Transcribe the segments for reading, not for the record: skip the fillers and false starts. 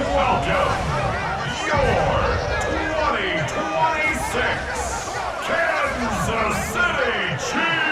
welcome your 2026 Kansas City Chiefs.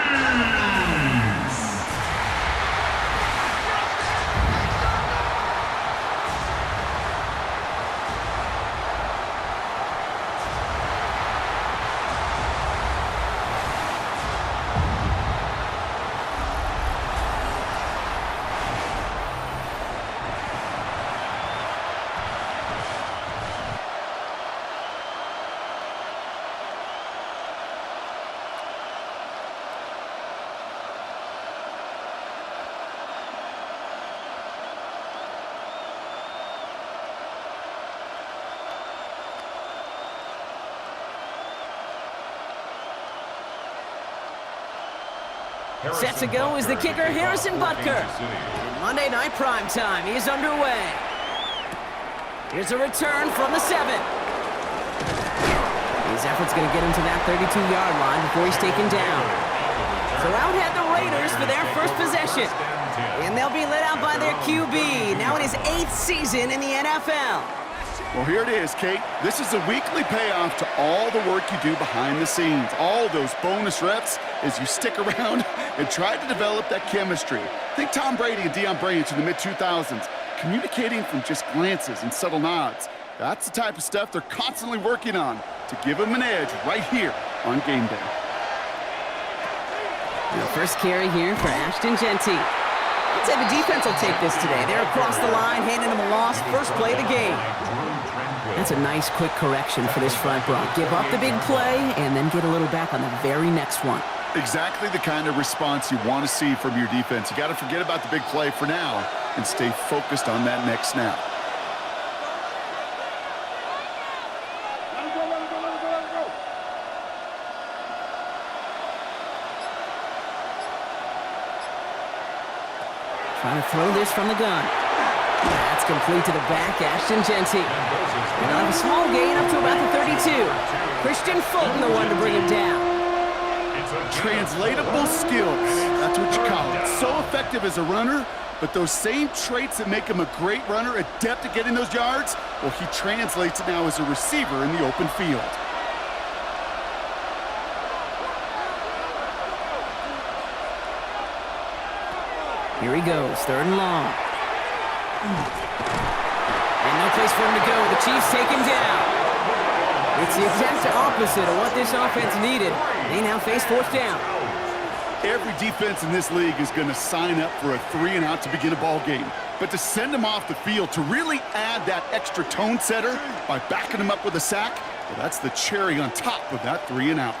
Set to go is the kicker, Harrison Butker. In Monday Night Primetime, he is underway. Here's a return from the 7. His effort's going to get him to that 32-yard line before he's taken down. So out head the Raiders for their first possession. And they'll be led out by their QB, now in his 8th season in the NFL. Well, here it is, Kate. This is a weekly payoff to all the work you do behind the scenes. All those bonus reps as you stick around and try to develop that chemistry. Think Tom Brady and Deion Branch in the mid-2000s, communicating from just glances and subtle nods. That's the type of stuff they're constantly working on to give them an edge right here on game day. The first carry here for Ashton Genty. I'd say the defense will take this today. They're across the line, handing him a loss, first play of the game. That's a nice quick correction for this front row. Give up the big play and then get a little back on the very next one. Exactly the kind of response you want to see from your defense. You got to forget about the big play for now and stay focused on that next snap. Trying to throw this from the gun. That's complete to the back, Ashton Genty. And on a small gain up to about the 32. Christian Fulton, the one to bring him down. Translatable skills, that's what you call it. So effective as a runner, but those same traits that make him a great runner, adept at getting those yards, well, he translates it now as a receiver in the open field. Here he goes, 3rd and long. And no place for him to go. The Chiefs take him down. It's the exact opposite of what this offense needed. They now face 4th down. Every defense in this league is going to sign up for a 3-and-out to begin a ball game. But to send them off the field, to really add that extra tone setter by backing them up with a sack, well, that's the cherry on top of that 3-and-out.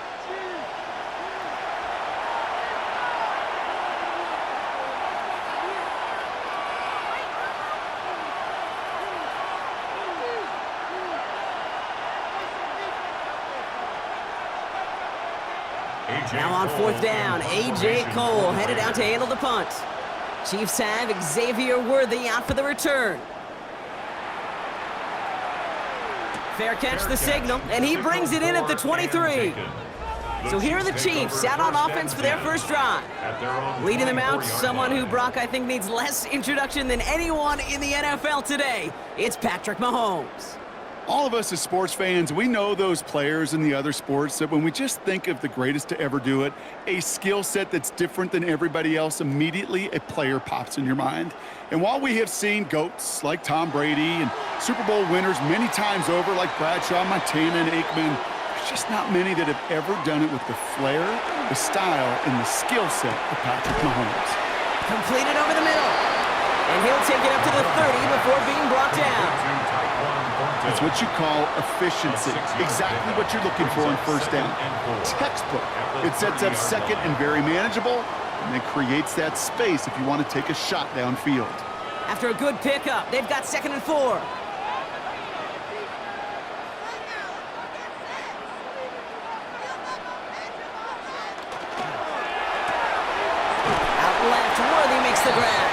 Now on 4th down, A.J. Cole headed out to handle the punt. Chiefs have Xavier Worthy out for the return. Fair catch the signal, and he brings it in at the 23. So here are the Chiefs out on offense for their first drive. Leading them out, someone who Brock I think needs less introduction than anyone in the NFL today. It's Patrick Mahomes. All of us as sports fans, we know those players in the other sports that when we just think of the greatest to ever do it, a skill set that's different than everybody else, immediately a player pops in your mind. And while we have seen GOATs like Tom Brady and Super Bowl winners many times over like Bradshaw, Montana, and Aikman, there's just not many that have ever done it with the flair, the style, and the skill set of Patrick Mahomes. Completed over the middle. And he'll take it up to the 30 before being brought down. It's what you call efficiency. Exactly what you're looking for on 1st down. Textbook. It sets up 2nd and very manageable, and then creates that space if you want to take a shot downfield. After a good pickup, they've got 2nd and 4. Out left, Worthy makes the grab.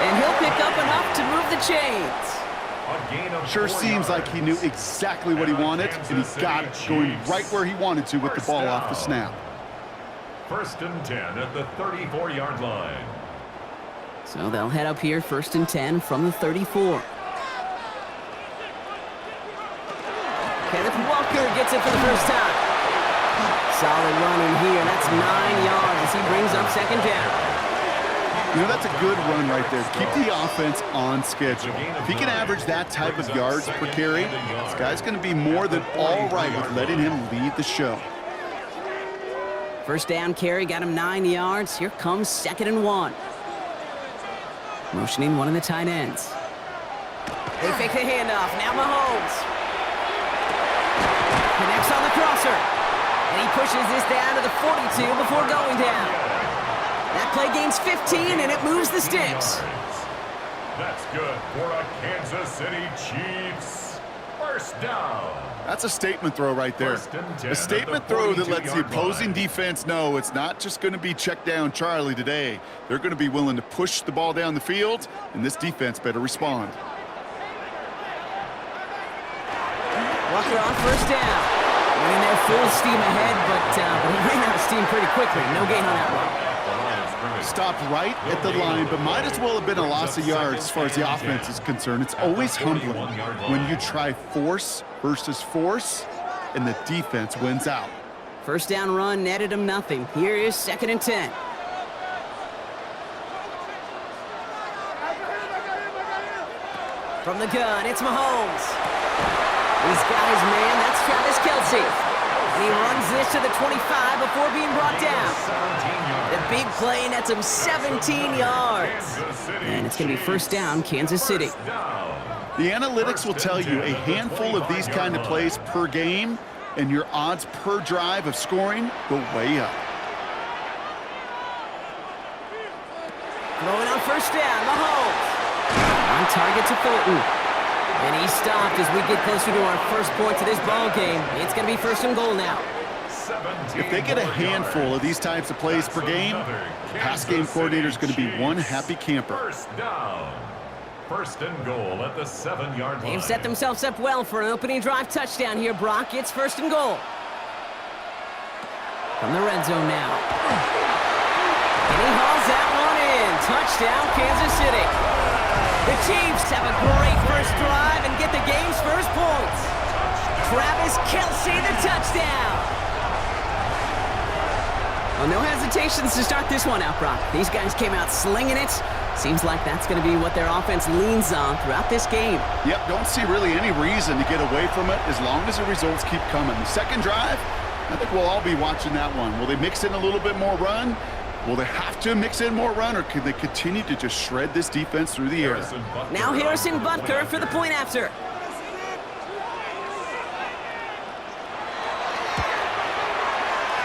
And he'll pick up enough to move the chains. Sure seems like he knew exactly what he wanted, and he got it going right where he wanted to with the ball off the snap. 1st and 10 at the 34-yard line. So they'll head up here, 1st and 10 from the 34. Kenneth Walker gets it for the first time. Solid run in here. That's 9 yards as he brings up second down. You know, that's a good run right there. Keep the offense on schedule. If he can average that type of yards per carry, this guy's going to be more than all right with letting him lead the show. First down carry got him 9 yards. Here comes 2nd and 1. Motioning one of the tight ends. They fake the handoff. Now Mahomes. Connects on the crosser. And he pushes this down to the 42 before going down. That play gains 15, and it moves the sticks. That's good for a Kansas City Chiefs. First down. That's a statement throw right there. A statement throw that lets the opposing defense know it's not just going to be check down Charlie today. They're going to be willing to push the ball down the field, and this defense better respond. Walker on first down. Running there full steam ahead, but he ran out of steam pretty quickly. No gain on that one. Stopped right at the line, but might as well have been a loss of yards as far as the offense is concerned. It's always humbling when you try force versus force, and the defense wins out. First down run netted him nothing. Here is 2nd and 10. From the gun, it's Mahomes. These guys, man, that's Travis Kelce. And he runs this to the 25 before being brought down. The big play nets him 17 yards. And it's going to be first down, Kansas City. The analytics will tell you a handful of these kind of plays per game, and your odds per drive of scoring go way up. Throwing on first down, Mahomes. On target to Fulton. And he stopped as we get closer to our first points of this ball game. It's going to be 1st and goal now. If they get a handful of these types of plays per game, the pass game coordinator is going to be one happy camper. First down. 1st and goal at the 7-yard line. They've set themselves up well for an opening drive touchdown here, Brock. It's 1st and goal. From the red zone now. And he hauls that one in. Touchdown, Kansas City. The Chiefs have a great first drive and get the game's first points. Travis Kelce, the touchdown. Well, no hesitations to start this one out, Brock. These guys came out slinging it. Seems like that's going to be what their offense leans on throughout this game. Yep, don't see really any reason to get away from it as long as the results keep coming. The second drive, I think we'll all be watching that one. Will they mix in a little bit more run? Will they have to mix in more run, or can they continue to just shred this defense through the air? Now Harrison Butker for the point after.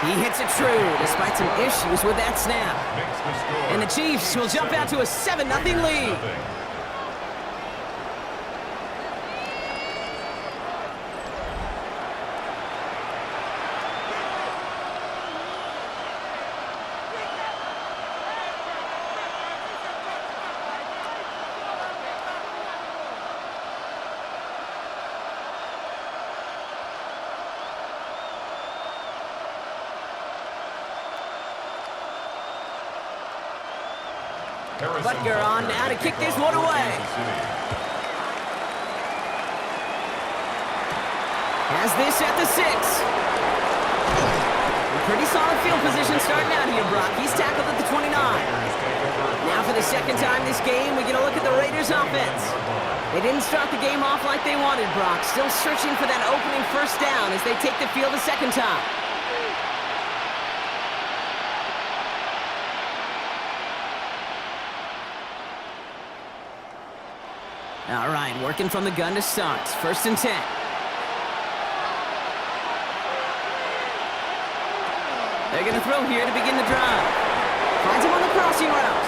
He hits it true, despite some issues with that snap. And the Chiefs will jump out to a 7-0 lead. Butker on now to kick this one away. Has this at the 6. Pretty solid field position starting out here, Brock. He's tackled at the 29. Now for the second time this game, we get a look at the Raiders offense. They didn't start the game off like they wanted, Brock. Still searching for that opening first down as they take the field a second time. All right, working from the gun to start. 1st and 10. They're going to throw here to begin the drive. Finds him on the crossing route.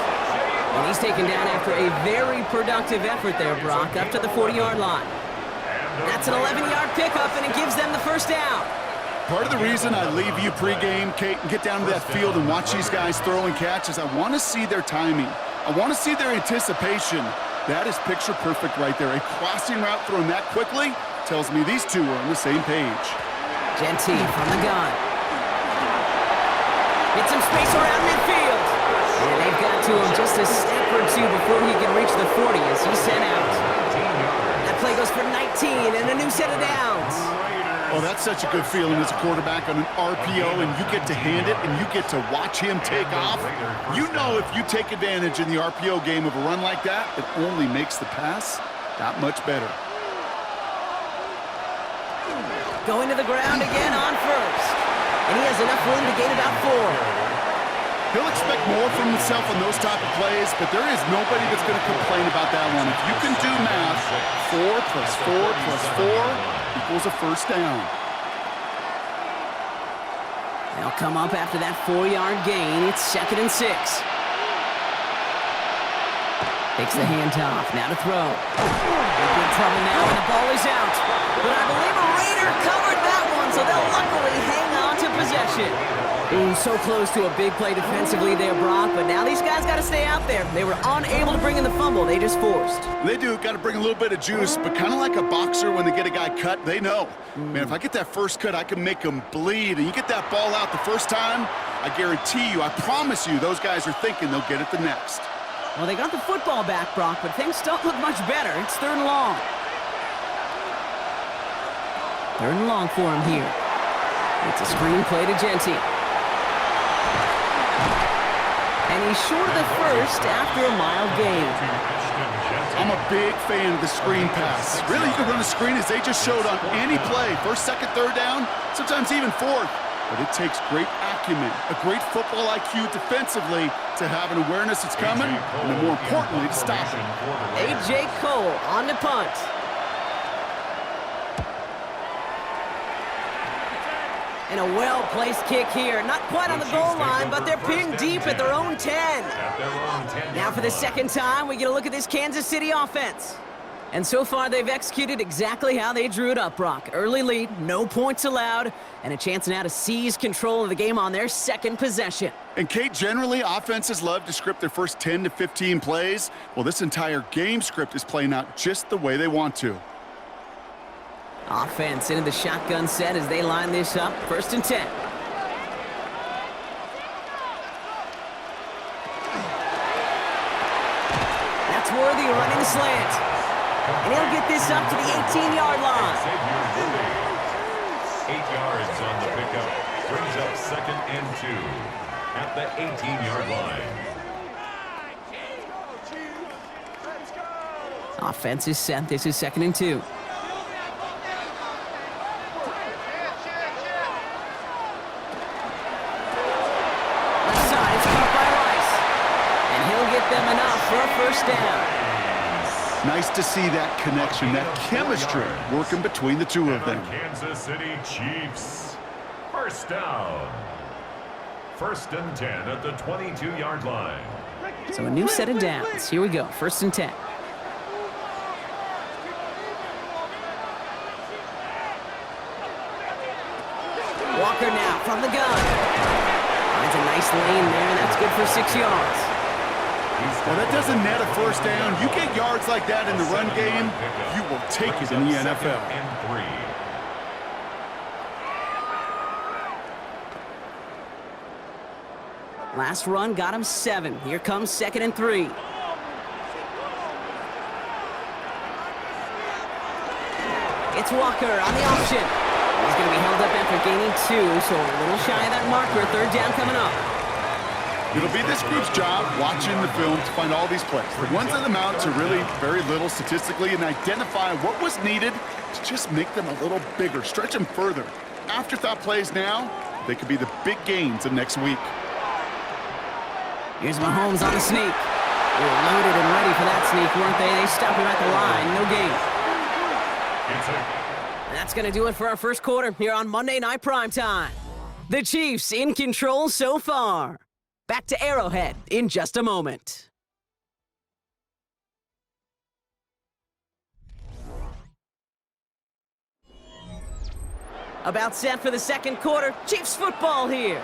And he's taken down after a very productive effort there, Brock, up to the 40-yard line. That's an 11-yard pickup, and it gives them the first down. Part of the reason I leave you pregame, Kate, and get down to that field and watch these guys throw and catch is I want to see their timing. I want to see their anticipation. That is picture perfect right there. A crossing route thrown that quickly tells me these two are on the same page. Genty from the gun. Get some space around midfield. And they've got to him just a step or two before he can reach the 40 as he's sent out. That play goes for 19 and a new set of downs. Oh, that's such a good feeling as a quarterback on an RPO, and you get to hand it, and you get to watch him take off. You know if you take advantage in the RPO game of a run like that, it only makes the pass that much better. Going to the ground again on first. And he has enough room to gain about 4. He'll expect more from himself on those type of plays, but there is nobody that's going to complain about that one. If you can do math, 4 plus 4 plus 4 equals a first down. They'll come up after that 4-yard gain. It's 2nd and 6. Takes the handoff. Now to throw. In big trouble now, and the ball is out. But I believe a Raider covered that one, so they'll luckily hang on to possession. Ooh, so close to a big play defensively there, Brock, but now these guys got to stay out there. They were unable to bring in the fumble they just forced. They do. Got to bring a little bit of juice, but kind of like a boxer when they get a guy cut, they know. Man, if I get that first cut, I can make them bleed. And you get that ball out the first time, I guarantee you, I promise you, those guys are thinking they'll get it the next. Well, they got the football back, Brock, but things don't look much better. It's 3rd and long. 3rd and long for him here. It's a screen play to Genty. And he's short of the first after a mild gain. I'm a big fan of the screen pass. Really, you can run a screen as they just showed on any play. 1st, 2nd, 3rd down, sometimes even 4th. But it takes great acumen, a great football IQ defensively to have an awareness it's coming, and then more importantly, to stop it. A.J. Cole on the punt. And a well-placed kick here. Not quite on the goal line, but they're pinned deep at their own 10. Now for the 2nd time, we get a look at this Kansas City offense. And so far, they've executed exactly how they drew it up, Brock. Early lead, no points allowed, and a chance now to seize control of the game on their 2nd possession. And, Kate, generally, offenses love to script their first 10 to 15 plays. Well, this entire game script is playing out just the way they want to. Offense into the shotgun set as they line this up. 1st and 10. That's Worthy running the slant. And he'll get this up to the 18-yard line. 8 yards on the pickup. Brings up 2nd and 2 at the 18-yard line. Offense is set. This is 2nd and 2. Left side, it's caught by Rice. And he'll get them enough for a first down. Nice to see that connection, that chemistry working between the two of them. Kansas City Chiefs. First down. 1st and 10 at the 22-yard line. So a new set of downs. Here we go. 1st and 10. Walker now from the gun. Finds a nice lane there, and that's good for 6 yards. Well, that doesn't net a first down. You get yards like that in the run game, you will take it in the NFL. Last run got him 7. Here comes 2nd and 3. It's Walker on the option. He's going to be held up after gaining 2, so a little shy of that marker. 3rd down coming up. It'll be this group's job watching the film to find all these plays. The ones that amount to really very little statistically and identify what was needed to just make them a little bigger, stretch them further. Afterthought plays now, they could be the big gains of next week. Here's Mahomes on the sneak. They were loaded and ready for that sneak, weren't they? They stopped him at the line. No gain. And that's going to do it for our first quarter here on Monday Night Primetime. The Chiefs in control so far. Back to Arrowhead in just a moment. About set for the 2nd quarter. Chiefs football here.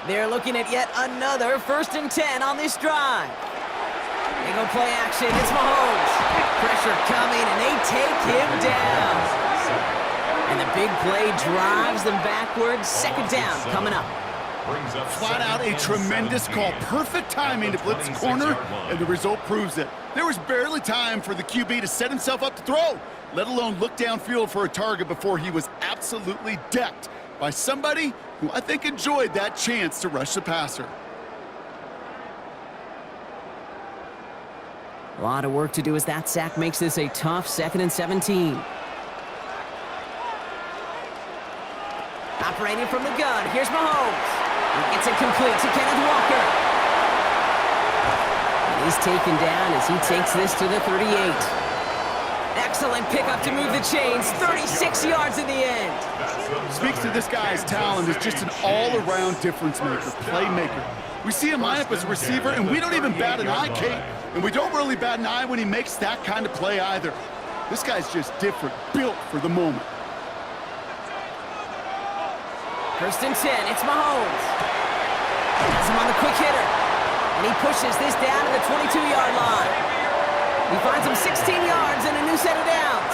They're looking at yet another 1st and 10 on this drive. They go play action. It's Mahomes. Pressure coming, and they take him down. And the big play drives them backwards. 2nd down coming up. Brings up Flat out a second and tremendous 17 call. Perfect timing to at the blitz the 26 corner, yard line. and the result proves it. There was barely time for the QB to set himself up to throw, let alone look downfield for a target before he was absolutely decked by somebody who I think enjoyed that chance to rush the passer. A lot of work to do as that sack makes this a tough 2nd and 17. Operating from the gun, here's Mahomes. He gets it complete to Kenneth Walker. And he's taken down as he takes this to the 38. Excellent pickup to move the chains, 36 yards in the end. Speaks to this guy's talent as just an all-around difference maker, playmaker. We see him line up as a receiver, and we don't even bat an eye, Kate. And we don't really bat an eye when he makes that kind of play either. This guy's just different, built for the moment. 1st and 10, it's Mahomes. Has him on the quick hitter. And he pushes this down to the 22-yard line. He finds him 16 yards and a new set of downs.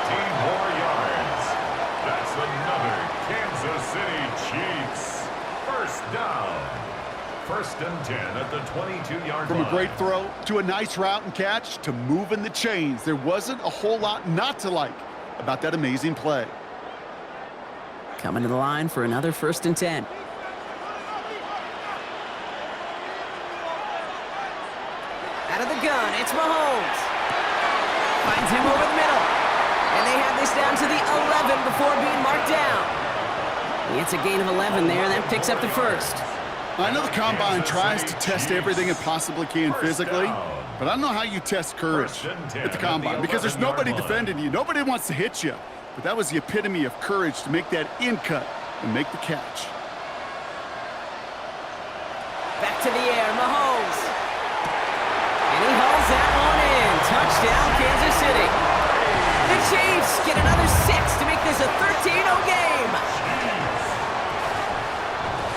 16 more yards. That's another Kansas City Chiefs. 1st down. 1st and 10 at the 22-yard line. From a great throw to a nice route and catch to moving the chains, there wasn't a whole lot not to like about that amazing play. Coming to the line for another 1st and 10. Out of the gun, it's Mahomes. Finds him over the middle. And they have this down to the 11 before being marked down. It's a gain of 11 there, and that picks up the 1st. I know the Combine tries to test everything it possibly can physically, but I don't know how you test courage at the Combine because there's nobody defending you. Nobody wants to hit you. But that was the epitome of courage to make that in cut and make the catch. Back to the air, Mahomes. And he hauls that one in. Touchdown, Kansas City. The Chiefs get another 6 to make this a 13-0 game.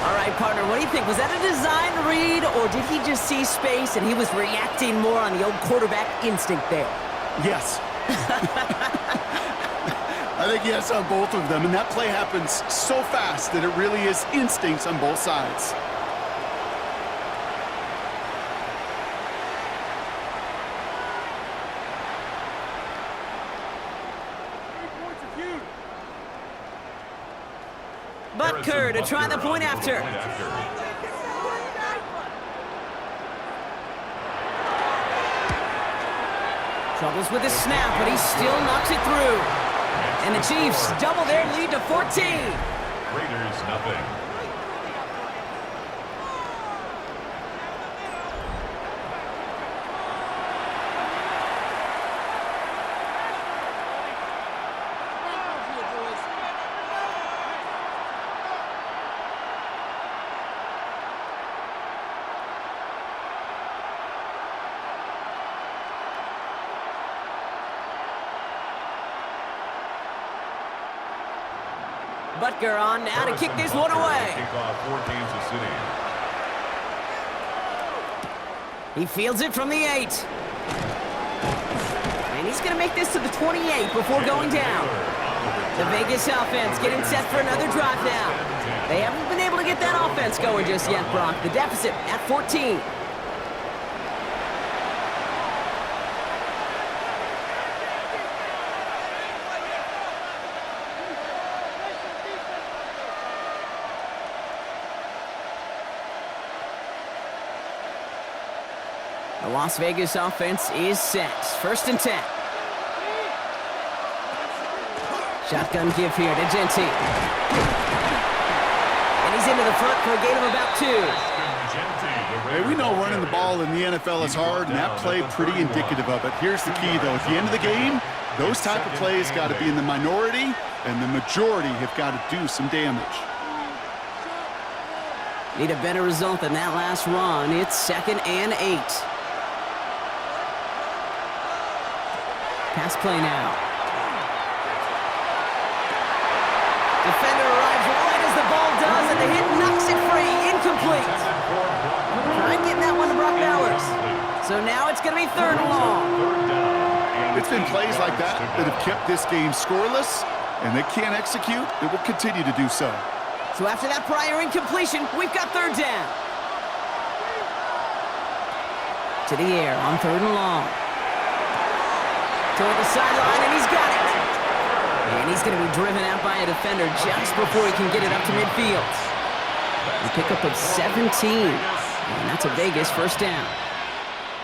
All right, partner, what do you think? Was that a design read, or did he just see space and he was reacting more on the old quarterback instinct there? Yes. I think yes on both of them, and that play happens so fast that it really is instincts on both sides. Butker to try the point after. Troubles with his snap, but he still knocks it through. And the Chiefs double their lead to 14. Raiders nothing. Butker on now to kick this one away. Kickoff for Kansas City. He fields it from the 8. And he's going to make this to the 28 before going down. The Vegas offense getting set for another drive now. They haven't been able to get that offense going just yet, Brock. The deficit at 14. The Las Vegas offense is set. 1st and 10. Shotgun give here to Genty. And he's into the front for a gain of about 2. Hey, we know running the ball in the NFL is hard, and that play pretty indicative of it. Here's the key, though. At the end of the game, those type of plays got to be in the minority, and the majority have got to do some damage. Need a better result than that last run. It's 2nd and 8. Pass play now. Defender arrives right as the ball does, and the hit knocks it free. Incomplete. Trying getting that one to Brock Bowers. So now it's going to be 3rd and long. It's been plays like that that have kept this game scoreless, and they can't execute. It will continue to do so. So after that prior incompletion, we've got third down. To the air on 3rd and long. Toward the sideline, and he's got it. And he's going to be driven out by a defender just before he can get it up to midfield. A pickup of 17. And that's a Vegas first down.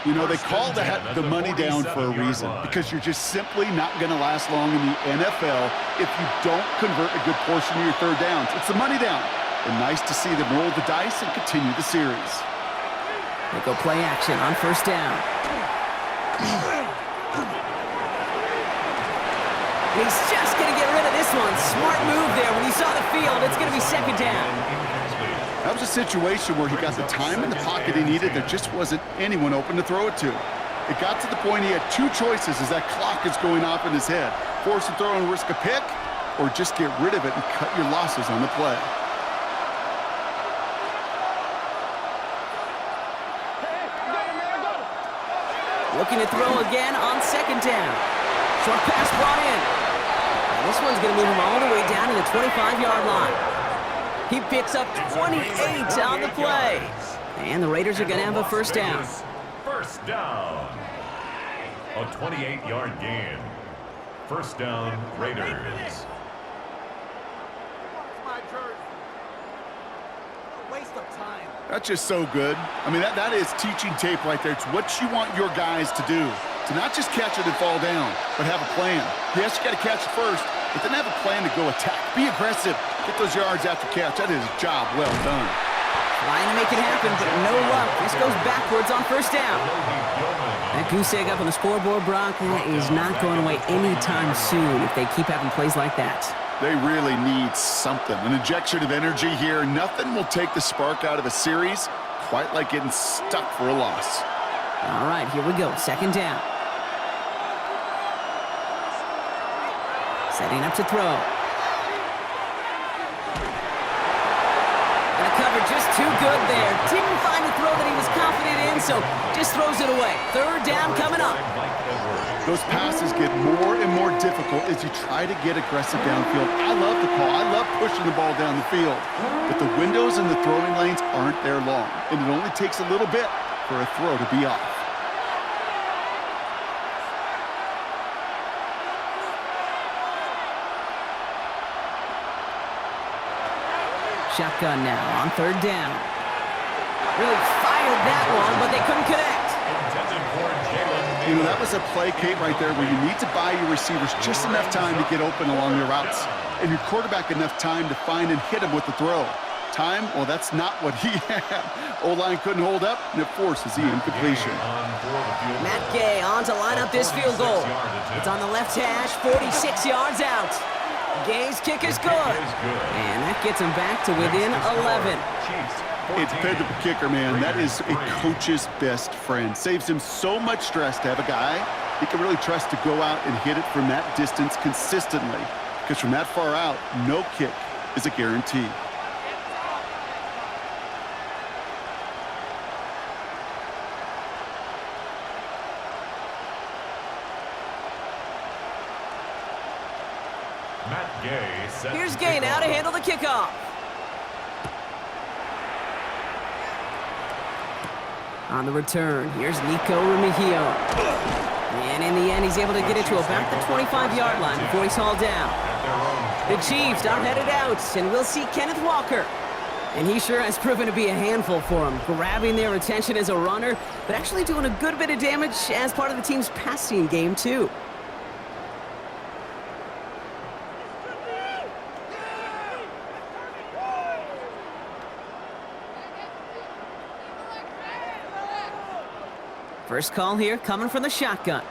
You know, they call that the money down for a reason, because you're just simply not going to last long in the NFL if you don't convert a good portion of your third downs. It's the money down. And nice to see them roll the dice and continue the series. They go play action on first down. He's just going to get rid of this one. Smart move there. When he saw the field, it's going to be second down. That was a situation where he got the time in the pocket he needed. There just wasn't anyone open to throw it to. It got to the point he had two choices as that clock is going off in his head. Force a throw and risk a pick, or just get rid of it and cut your losses on the play. Looking to throw again on second down. Short pass brought in. And this one's going to move him all the way down to the 25-yard line. He picks up 28 on the play. And the Raiders are going to have a first down. First down. A 28-yard gain. First down, Raiders. That's just so good. I mean, that is teaching tape right there. It's what you want your guys to do. To not just catch it and fall down, but have a plan. Yes, you got to catch it first, but then have a plan to go attack. Be aggressive. Get those yards after catch. That is a job well done. Trying to make it happen, but no luck. This goes backwards on first down. That goose egg up on the scoreboard, Brock, that is not going away anytime soon if they keep having plays like that. They really need something. An injection of energy here. Nothing will take the spark out of a series quite like getting stuck for a loss. All right, here we go. Second down. Setting up to throw. And the cover just too good there. Didn't find a throw that he was confident in, so just throws it away. Third down coming up. Those passes get more and more difficult as you try to get aggressive downfield. I love the call. I love pushing the ball down the field. But the windows in the throwing lanes aren't there long, and it only takes a little bit for a throw to be off. Shotgun now on third down. Really fired that one, but they couldn't connect. You know, that was a play, Kate, right there where you need to buy your receivers just enough time to get open along their routes, and your quarterback enough time to find and hit him with the throw. Time, well, that's not what he had. O-line couldn't hold up, and it forces the incompletion. Matt Gay on to line up this field goal. It's on the left hash, 46 yards out. Gay's kick is good, and that gets him back to within 11. It's dependable kicker, man. That is a coach's best friend. Saves him so much stress to have a guy he can really trust to go out and hit it from that distance consistently. Because from that far out, no kick is a guarantee. Here's Gay now to handle the kickoff. On the return, here's Nico Remigio. And in the end, he's able to get it to about the 25-yard line before he's hauled down. The Chiefs are headed out, and we'll see Kenneth Walker. And he sure has proven to be a handful for him, grabbing their attention as a runner, but actually doing a good bit of damage as part of the team's passing game, too. First call here coming from the shotgun.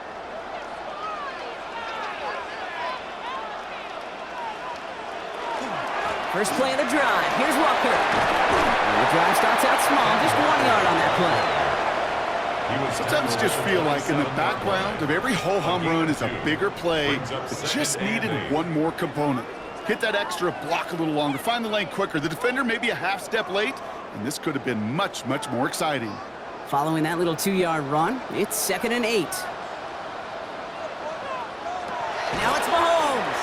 First play of the drive. Here's Walker. And the drive starts out small, just 1 yard on that play. Sometimes you just feel like in the background of every ho-hum run is a bigger play that just needed one more component. Hit that extra block a little longer, find the lane quicker. The defender may be a half step late, and this could have been much, much more exciting. Following that little 2-yard run, it's 2nd and 8. Now it's Mahomes.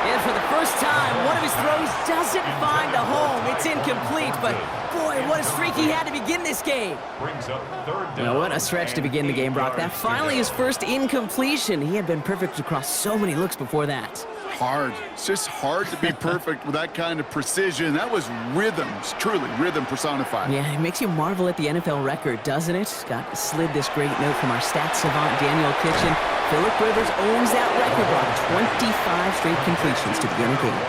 And for the first time. One of his throws doesn't find a home. It's incomplete, but boy, what a streak he had to begin this game. Brings up third down. Well, what a stretch to begin the game, Brock. That finally his first incompletion. He had been perfect across so many looks before that. Hard. It's just hard to be perfect with that kind of precision. That was rhythm. It's truly rhythm personified. Yeah, it makes you marvel at the NFL record, doesn't it? Got slid this great note from our stats savant, Daniel Kitchen. Phillip Rivers owns that record, Brock. 25 straight completions to begin a game.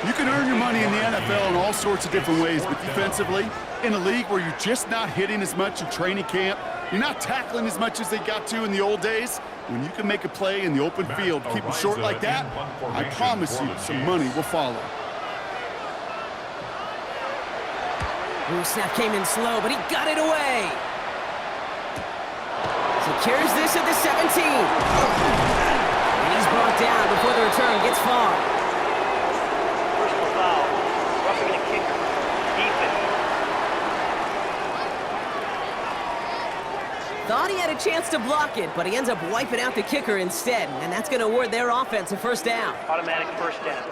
You can earn your money in the NFL in all sorts of different ways, but defensively, in a league where you're just not hitting as much in training camp, you're not tackling as much as they got to in the old days, when you can make a play in the open field, keep it short like that, I promise you some money will follow. Ooh, snap came in slow, but he got it away. Secures this at the 17. And he's brought down before the return gets far. Personal foul. Roughing a kicker. Defense. Thought he had a chance to block it, but he ends up wiping out the kicker instead, and that's going to award their offense a first down. Automatic first down.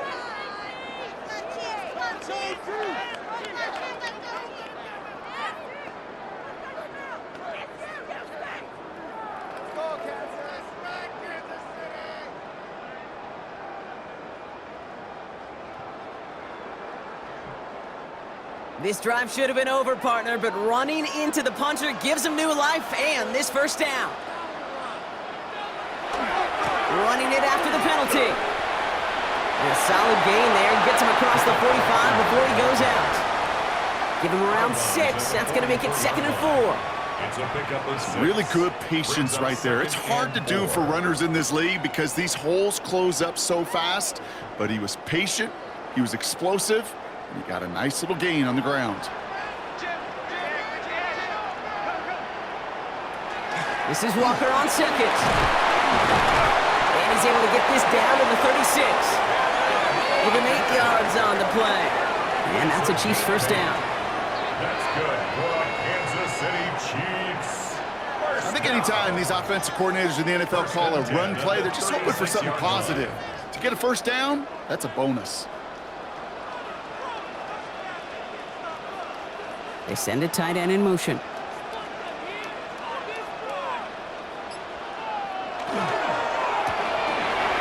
This drive should have been over, partner, but running into the punter gives him new life and this first down. Running it after the penalty. And a solid gain there. Gets him across the 45 before he goes out. Give him around 6. That's going to make it 2nd and 4. It's a pickup of 6. Really good patience right there. It's hard to do for runners in this league because these holes close up so fast, but he was patient, he was explosive, and he got a nice little gain on the ground. This is Walker on 2nd. And he's able to get this down to the 36. Give him 8 yards on the play. And that's a Chiefs first down. That's good for the Kansas City Chiefs. I think anytime these offensive coordinators in the NFL call a run play, they're just hoping for something positive. To get a first down, that's a bonus. They send a tight end in motion.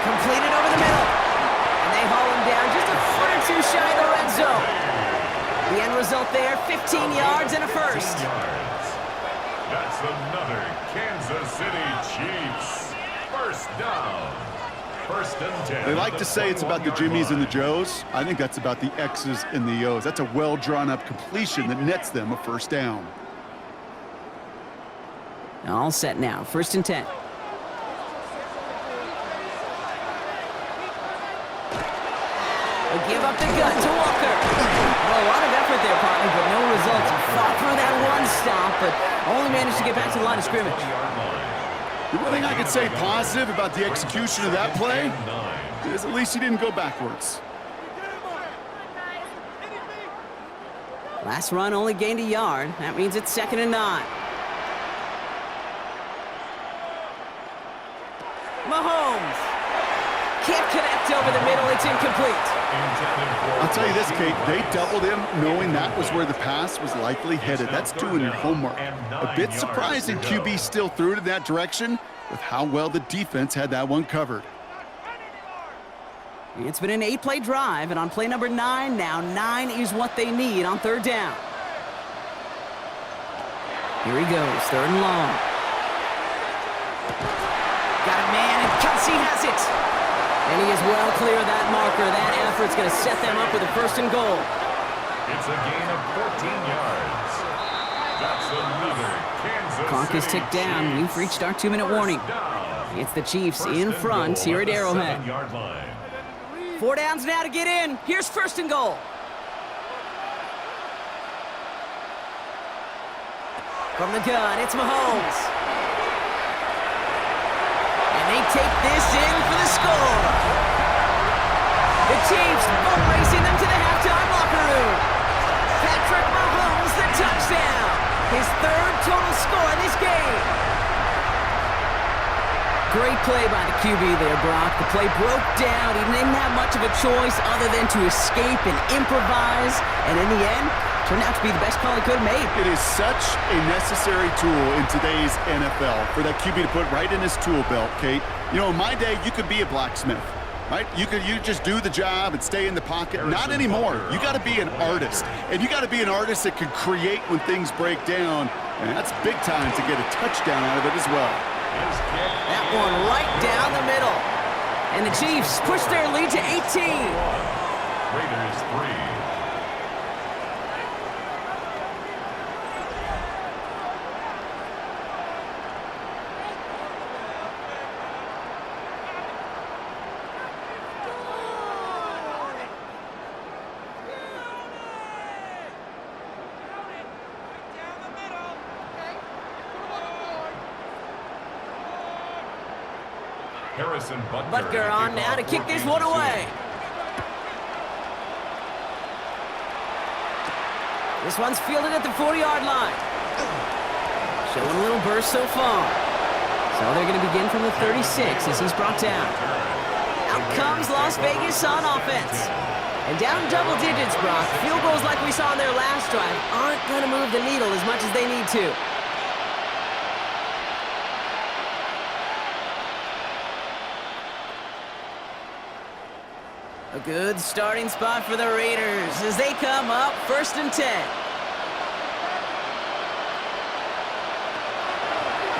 Completed over the middle. And they haul him down just a foot or two shy of the red zone. The end result there, 15 yards and a first. That's another Kansas City Chiefs first down. 1st and 10. They like to say it's about the Jimmies and the Joes. I think that's about the X's and the O's. That's a well-drawn-up completion that nets them a first down. All set now, 1st and 10. They'll give up the gut to Walker. Well, a lot of effort there, partner, but no results. He fought through that one stop, but only managed to get back to the line of scrimmage. The one thing I could say positive about the execution of that play is at least he didn't go backwards. Last run only gained a yard. That means it's 2nd and 9. Mahomes can't connect over the middle. It's incomplete. I'll tell you this, Kate, they doubled him knowing that was where the pass was likely headed. That's doing your homework. A bit surprising QB still threw it in that direction with how well the defense had that one covered. It's been an 8-play drive, and on play number 9 now, 9 is what they need on 3rd down. Here he goes, 3rd and long. Got a man, and Kelsey has it. And he is well clear of that marker. That effort's going to set them up with a 1st and goal. It's a gain of 14 yards. That's another Kansas Clock is City ticked down. Chiefs. We've reached our 2-minute warning. It's the Chiefs in front here at Arrowhead. 7-yard line. 4 downs now to get in. Here's 1st and goal. From the gun, it's Mahomes. And they take this in for the score. The Chiefs boat racing them to the halftime locker room. Patrick Mahomes, the touchdown. His 3rd total score in this game. Great play by the QB there, Brock. The play broke down. He didn't have much of a choice other than to escape and improvise. And in the end, turned out to be the best call he could have made. It is such a necessary tool in today's NFL for that QB to put right in his tool belt, Kate. You know, in my day, you could be a blacksmith, right? You just do the job and stay in the pocket. Not anymore. You got to be an artist. And you got to be an artist that can create when things break down. And that's big time to get a touchdown out of it as well. That one right down the middle. And the Chiefs push their lead to 18. Raiders 3. Harrison Butker on now to kick this one away. This one's fielded at the 40-yard line. Showing a little burst so far. So they're going to begin from the 36 as he's brought down. Out comes Las Vegas on offense. And down double digits, Brock. Field goals like we saw in their last drive aren't going to move the needle as much as they need to. A good starting spot for the Raiders as they come up 1st and 10.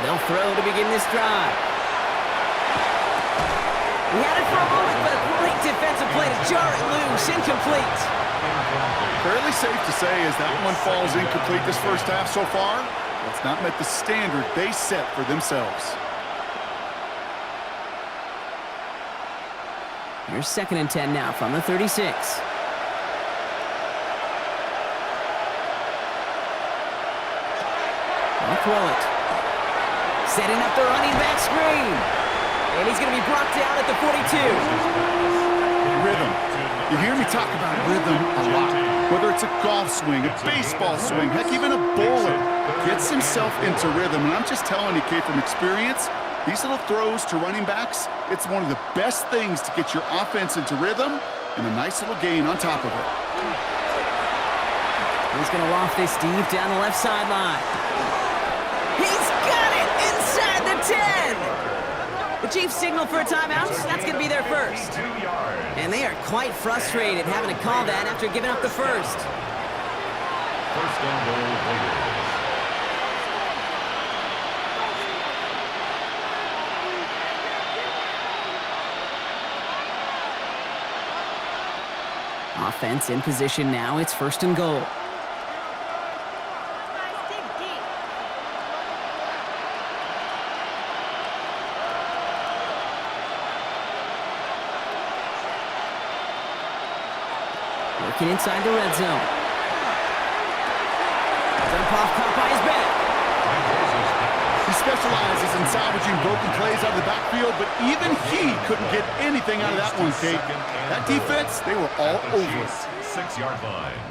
They'll throw to begin this drive. He had it for a moment, but a great defensive play to jar it loose. Incomplete. Fairly safe to say as that one falls incomplete this first half so far, it's not met the standard they set for themselves. Here's 2nd and 10 now from the 36. I'll throw it. Setting up the running back screen. And he's going to be brought down at the 42. Rhythm. You hear me talk about rhythm a lot. Whether it's a golf swing, a baseball swing, heck, even a bowler gets himself into rhythm. And I'm just telling you, Kate, from experience, these little throws to running backs, it's one of the best things to get your offense into rhythm and a nice little gain on top of it. He's going to loft this deep down the left sideline. He's got it inside the 10. The Chiefs signal for a timeout. That's going to be their first. And they are quite frustrated having to call that after giving up the first. First and goal, Raiders. Offense in position now. It's 1st and goal. Working inside the red zone. Dump off caught by his back. He specializes in salvaging broken plays out of the backfield, but even he couldn't get anything out of that one, Kate. That defense, they were all over it. 6-yard line.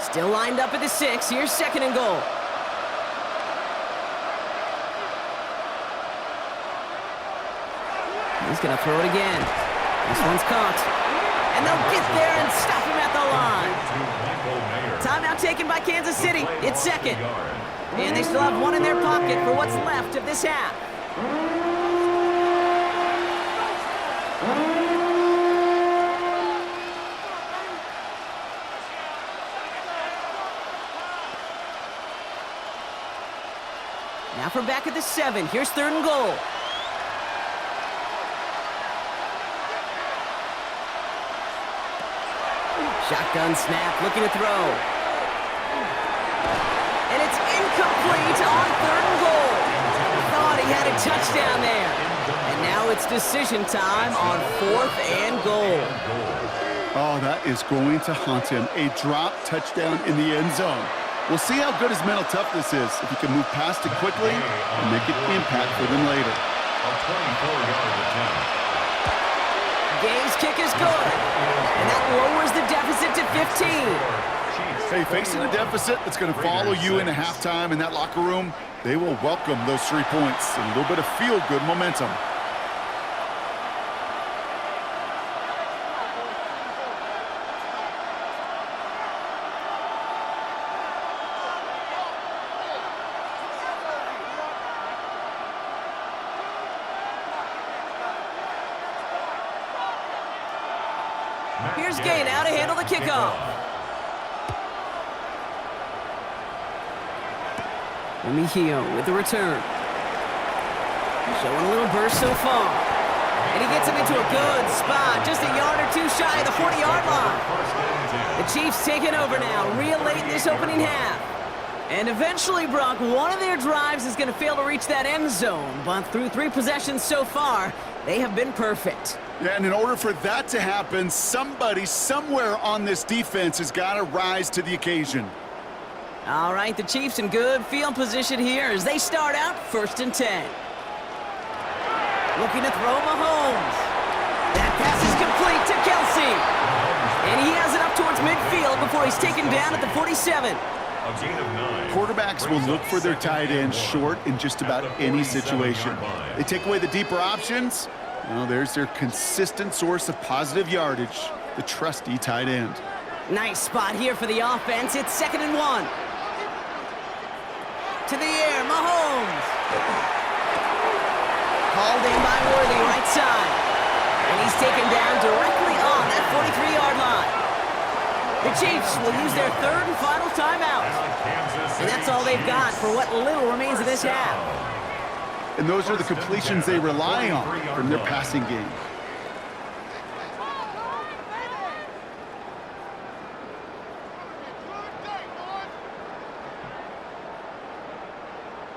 Still lined up at the 6. Here's 2nd and goal. He's going to throw it again. This one's caught. And they'll get there and stop him at the line. Timeout taken by Kansas City. It's 2nd. And they still have one in their pocket for what's left of this half. Now from back at the 7. Here's 3rd and goal. Shotgun snap, looking to throw. And it's incomplete on 3rd and goal. Thought he had a touchdown there. And now it's decision time on 4th and goal. Oh, that is going to haunt him. A drop touchdown in the end zone. We'll see how good his mental toughness is if he can move past it quickly and make an impact for them later. A 24-yard attempt. Game's kick is good. And that lowers the deficit to 15. Chiefs Hey, facing a deficit that's going to follow you into halftime in that locker room, they will welcome those 3 points and a little bit of feel-good momentum. Here's Gay now to handle the kickoff. Remigio with the return. Showing a little burst so far. And he gets him into a good spot, just a yard or two shy of the 40-yard line. The Chiefs taking over now, real late in this opening half. And eventually, Brock, one of their drives is going to fail to reach that end zone. But through 3 possessions so far, they have been perfect. Yeah, and in order for that to happen, somebody somewhere on this defense has got to rise to the occasion. All right, the Chiefs in good field position here as they start out 1st and 10. Looking to throw Mahomes. That pass is complete to Kelsey. And he has it up towards midfield before he's taken down at the 47. Quarterbacks will look for their tight end short in just about any situation. They take away the deeper options. Well, there's their consistent source of positive yardage, the trusty tight end. Nice spot here for the offense. It's 2nd and 1. To the air, Mahomes. Hauled in by Worthy, right side. And he's taken down directly on that 43-yard line. The Chiefs will use their 3rd and final timeout. And that's all they've got for what little remains of this half. And those are the completions they rely on from their passing game.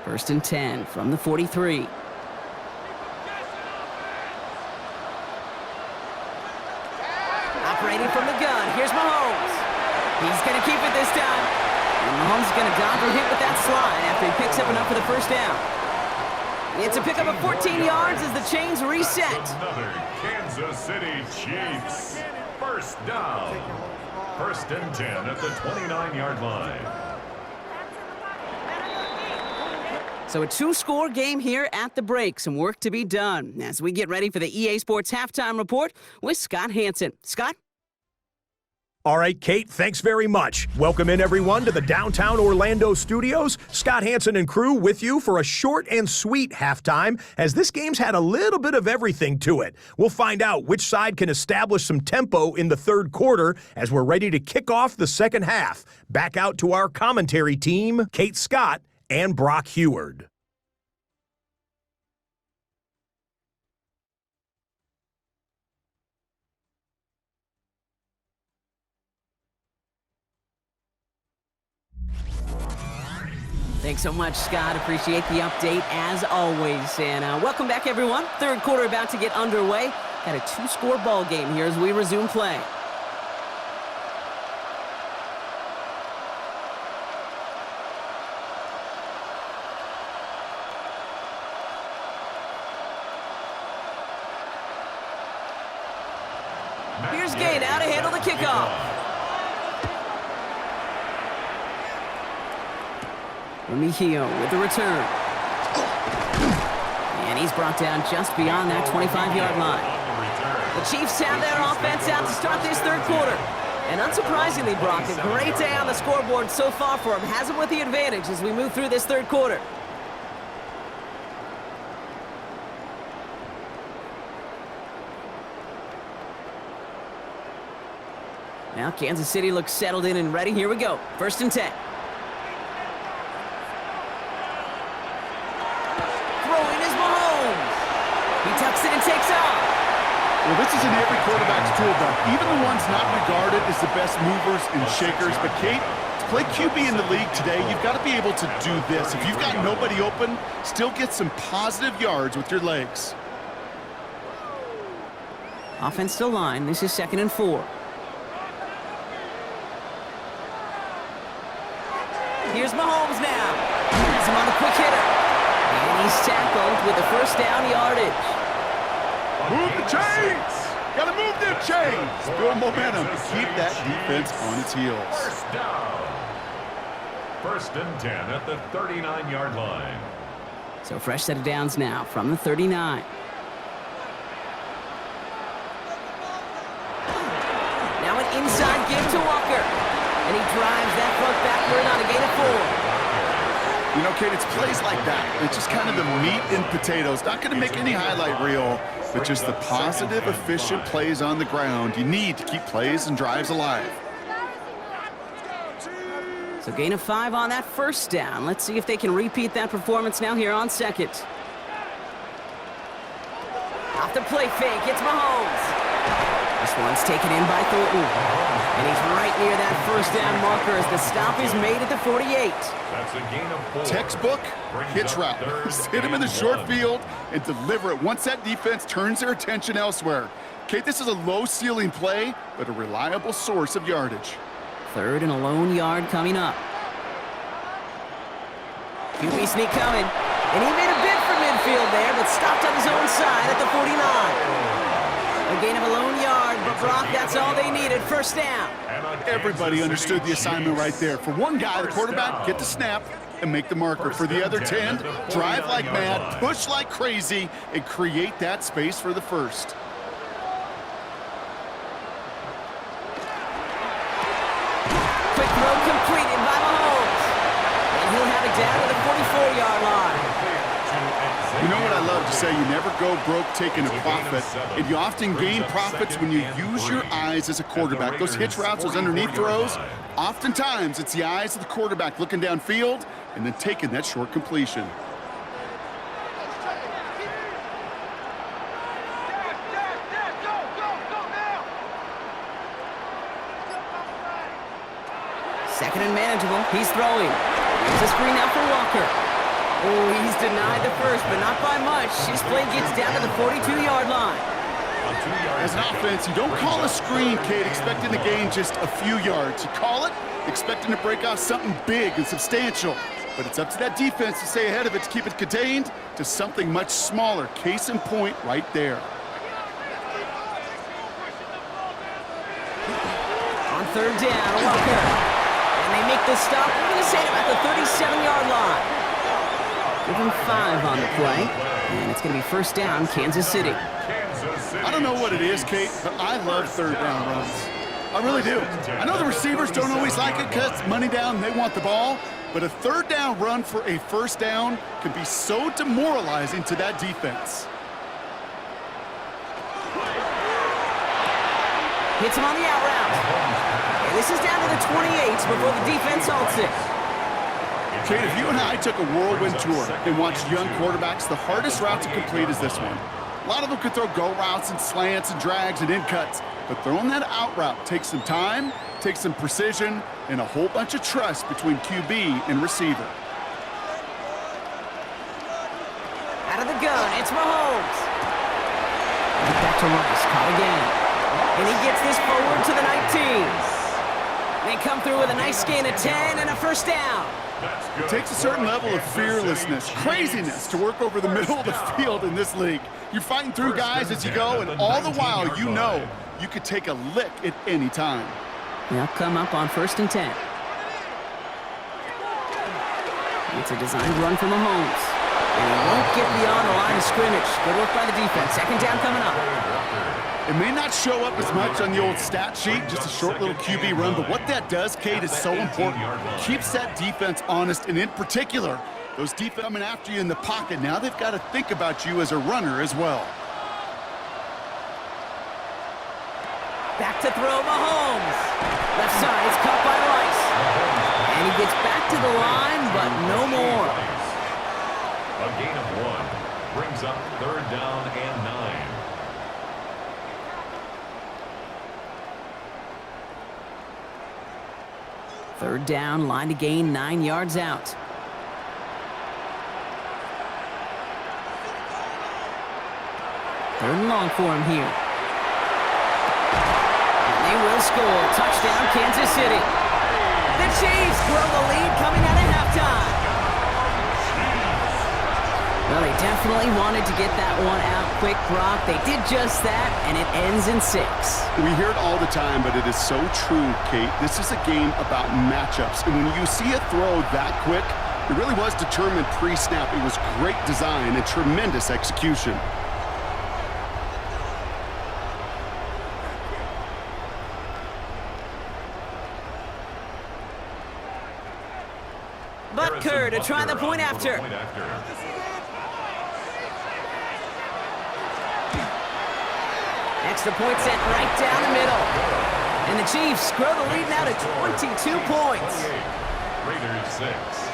First and 10 from the 43. Operating from the gun, here's Mahomes. He's going to keep it this time. And Mahomes is going to dodge or hit with that slide after he picks up enough for the first down. It's a pickup of 14 yards as the chains reset. Another Kansas City Chiefs. First down. 1st and 10 at the 29-yard line. So a 2-score game here at the break. Some work to be done as we get ready for the EA Sports Halftime Report with Scott Hansen. Scott? All right, Kate, thanks very much. Welcome in, everyone, to the downtown Orlando studios. Scott Hansen and crew with you for a short and sweet halftime, as this game's had a little bit of everything to it. We'll find out which side can establish some tempo in the 3rd quarter as we're ready to kick off the 2nd half. Back out to our commentary team, Kate Scott and Brock Heward. Thanks so much, Scott. Appreciate the update as always. And welcome back, everyone. 3rd quarter about to get underway. Got a 2-score ball game here as we resume play. Here's Gay now to handle the kickoff. Remigio with the return. And he's brought down just beyond that 25-yard line. The Chiefs have their offense out to start this 3rd quarter. And unsurprisingly, Brock, a great day on the scoreboard so far for him. Has him with the advantage as we move through this 3rd quarter. Now Kansas City looks settled in and ready. Here we go. 1st and 10. Throwing is Mahomes. He tucks it and takes off. Well, this is in every quarterback's toolbox, even the ones not regarded as the best movers and shakers. But, Kate, to play QB in the league today, you've got to be able to do this. If you've got nobody open, still get some positive yards with your legs. Offense to line. This is 2nd and 4. Here's Mahomes now. Has him on the quick hitter. And he's tackled with the 1st down yardage. Move the chains! Got to move them chains. Build momentum. Keep that defense on its heels. First down. 1st and 10 at the 39-yard line. So fresh set of downs now from the 39. Now an inside give to Walker. And he drives that front backward on a gain of 4. You know, Kate, it's plays like that. It's just kind of the meat and potatoes. Not going to make any highlight reel, but just the positive, efficient plays on the ground. You need to keep plays and drives alive. So gain of 5 on that first down. Let's see if they can repeat that performance now here on second. Off the play fake, it's Mahomes. This one's taken in by Thornton. And he's right near that first down marker as the stop is made at the 48. That's a gain of 4. Textbook hitch route. Just hit him in the short field and deliver it once that defense turns their attention elsewhere. Kate, this is a low-ceiling play, but a reliable source of yardage. 3rd and a lone yard coming up. QB sneak coming. And he made a bid for midfield there, but stopped on his own side at the 49. A gain of a lone yard, but Brock, that's all they needed. First down. Everybody understood the assignment right there. For one guy, the quarterback, get the snap and make the marker. For the other 10, drive like mad, push like crazy, and create that space for the first. Quick throw completed by Mahomes. And he'll have it down to the 44-yard line. You know what I love to say? You never go broke taking a profit, and you often gain profits when you use your eyes as a quarterback. Those hitch routes, those underneath throws, oftentimes it's the eyes of the quarterback looking downfield and then taking that short completion. Second and manageable. He's throwing. Here's a screen out for Walker. Oh, he's denied the first, but not by much. His play gets down to the 42-yard line. As an offense, you don't call a screen, Kate, expecting to gain just a few yards. You call it expecting to break off something big and substantial. But it's up to that defense to stay ahead of it, to keep it contained to something much smaller. Case in point right there. On 3rd down, Walker. And they make the stop. We're going to say about the 37-yard line. Give him 5 on the play, and it's going to be first down, Kansas City. I don't know what it is, Kate, but I love 3rd down runs. I really do. I know the receivers don't always like it because it's money down and they want the ball, but a 3rd down run for a first down can be so demoralizing to that defense. Hits him on the out route. And this is down to the 28 before the defense halts it. Kate, if you and I took a whirlwind tour and watched young quarterbacks, the hardest route to complete is this one. A lot of them could throw go routes and slants and drags and in cuts, but throwing that out route takes some time, takes some precision, and a whole bunch of trust between QB and receiver. Out of the gun, it's Mahomes. Back to Rice, caught again. And he gets this forward to the 19. They come through with a nice gain of 10 and a first down. It takes a certain level of fearlessness, craziness to work over the middle of the field in this league. You're fighting through guys as you go, and all the while you know you could take a lick at any time. They'll come up on 1st and 10. It's a designed run from Mahomes. And he won't get beyond the line of scrimmage. Good work by the defense. Second down coming up. It may not show up as much on the old stat sheet, just a short little QB run, but what that does, Kate, is so important. Keeps that defense honest, and in particular, those defense coming after you in the pocket. Now they've got to think about you as a runner as well. Back to throw, Mahomes. Left side, it's caught by Rice. And he gets back to the line, but no more. A gain of 1 brings up 3rd down and 9. Third down, line to gain, 9 yards out. Third and long for him here. And they will score. Touchdown, Kansas City. The Chiefs grow the lead coming out of halftime. Well, they definitely definitely wanted to get that one out quick, Brock. They did just that, and it ends in 6. We hear it all the time, but it is so true, Kate. This is a game about matchups. And when you see a throw that quick, it really was determined pre-snap. It was great design and tremendous execution. Butker to try the point after. Extra point sent right down the middle. And the Chiefs grow the lead now to 22 points. Raiders 6.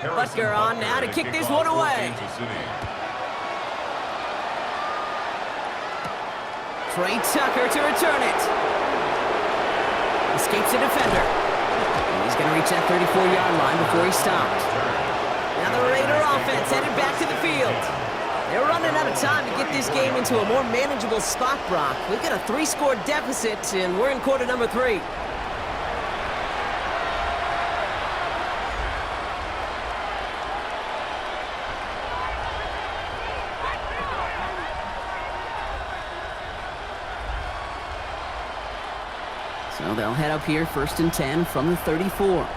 Butker on now to kick this one away. Trey Tucker to return it. Escapes the defender. And he's going to reach that 34-yard line before he stopped. Now the Raider offense headed back to the field. They're running out of time to get this game into a more manageable spot, Brock. We've got a 3-score deficit, and we're in quarter number 3. So they'll head up here, 1st and 10 from the 34.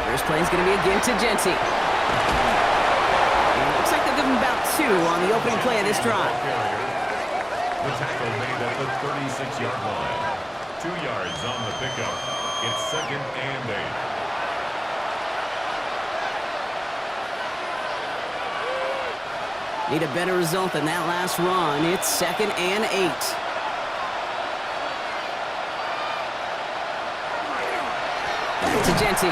First play is going to be again to Genty. Looks like they'll give him about 2 on the opening play of this drive. The tackle made at the 36-yard line. 2 yards on the pickup. It's 2nd and 8. Need a better result than that last run. It's 2nd and 8. To Genty.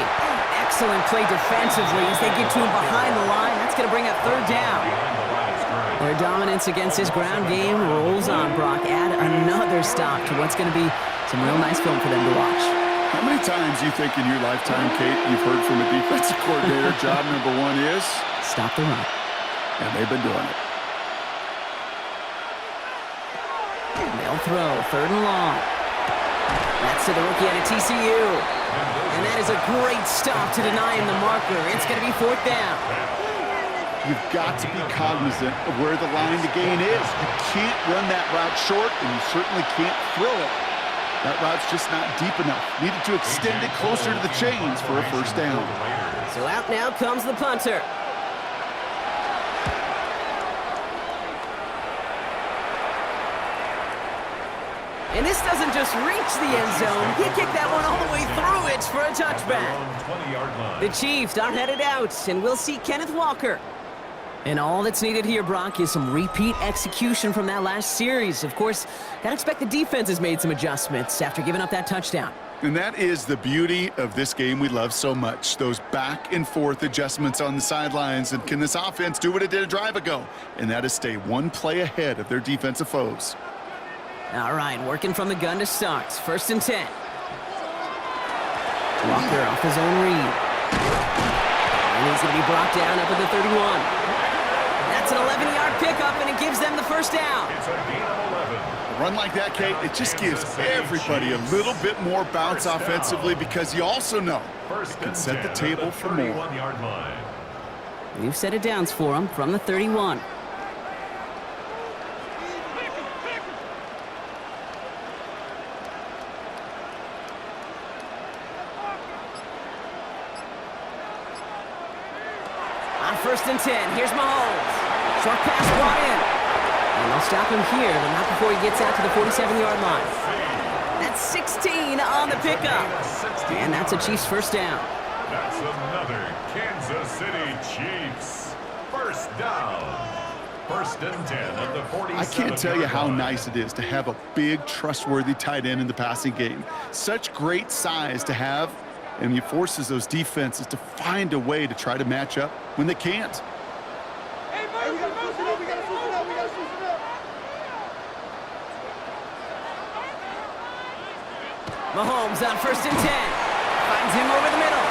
Excellent play defensively as they get to him behind the line. That's going to bring up 3rd down. Their dominance against his ground game rolls on, Brock. Add another stop to what's going to be some real nice film for them to watch. How many times you think in your lifetime, Kate, you've heard from a defensive coordinator, job number 1 is? Stop the run. And they've been doing it. They'll throw, 3rd and long. That's to the rookie out of TCU. And that is a great stop to deny him the marker. It's going to be 4th down. You've got to be cognizant of where the line to gain is. You can't run that route short, and you certainly can't throw it. That route's just not deep enough. Needed to extend it closer to the chains for a 1st down. So out now comes the punter. And this doesn't just reach the end zone. He kicked that one all the way through it for a touchback. The Chiefs are headed out, and we'll see Kenneth Walker. And all that's needed here, Brock, is some repeat execution from that last series. Of course, gotta expect the defense has made some adjustments after giving up that touchdown. And that is the beauty of this game we love so much. Those back and forth adjustments on the sidelines. And can this offense do what it did a drive ago? And that is stay 1 play ahead of their defensive foes. All right, working from the gun to start. 1st and 10. Walker off his own read. And he's going to be brought down up at the 31. That's an 11-yard pickup, and it gives them the 1st down. It's a gain of 11. A run like that, Kate, it just gives everybody a little bit more bounce offensively because you also know it can set the table for more. We've set it downs for them from the 31. On 1st and 10, here's Mahomes. Short pass brought in. And they'll stop him here, but not before he gets out to the 47-yard line. That's 16 on the pickup. And that's a Chiefs 1st down. That's another Kansas City Chiefs 1st down. 1st and 10 at the 47. I can't tell you how nice it is to have a big, trustworthy tight end in the passing game. Such great size to have, and he forces those defenses to find a way to try to match up when they can't. Mahomes on 1st and 10. Finds him over the middle.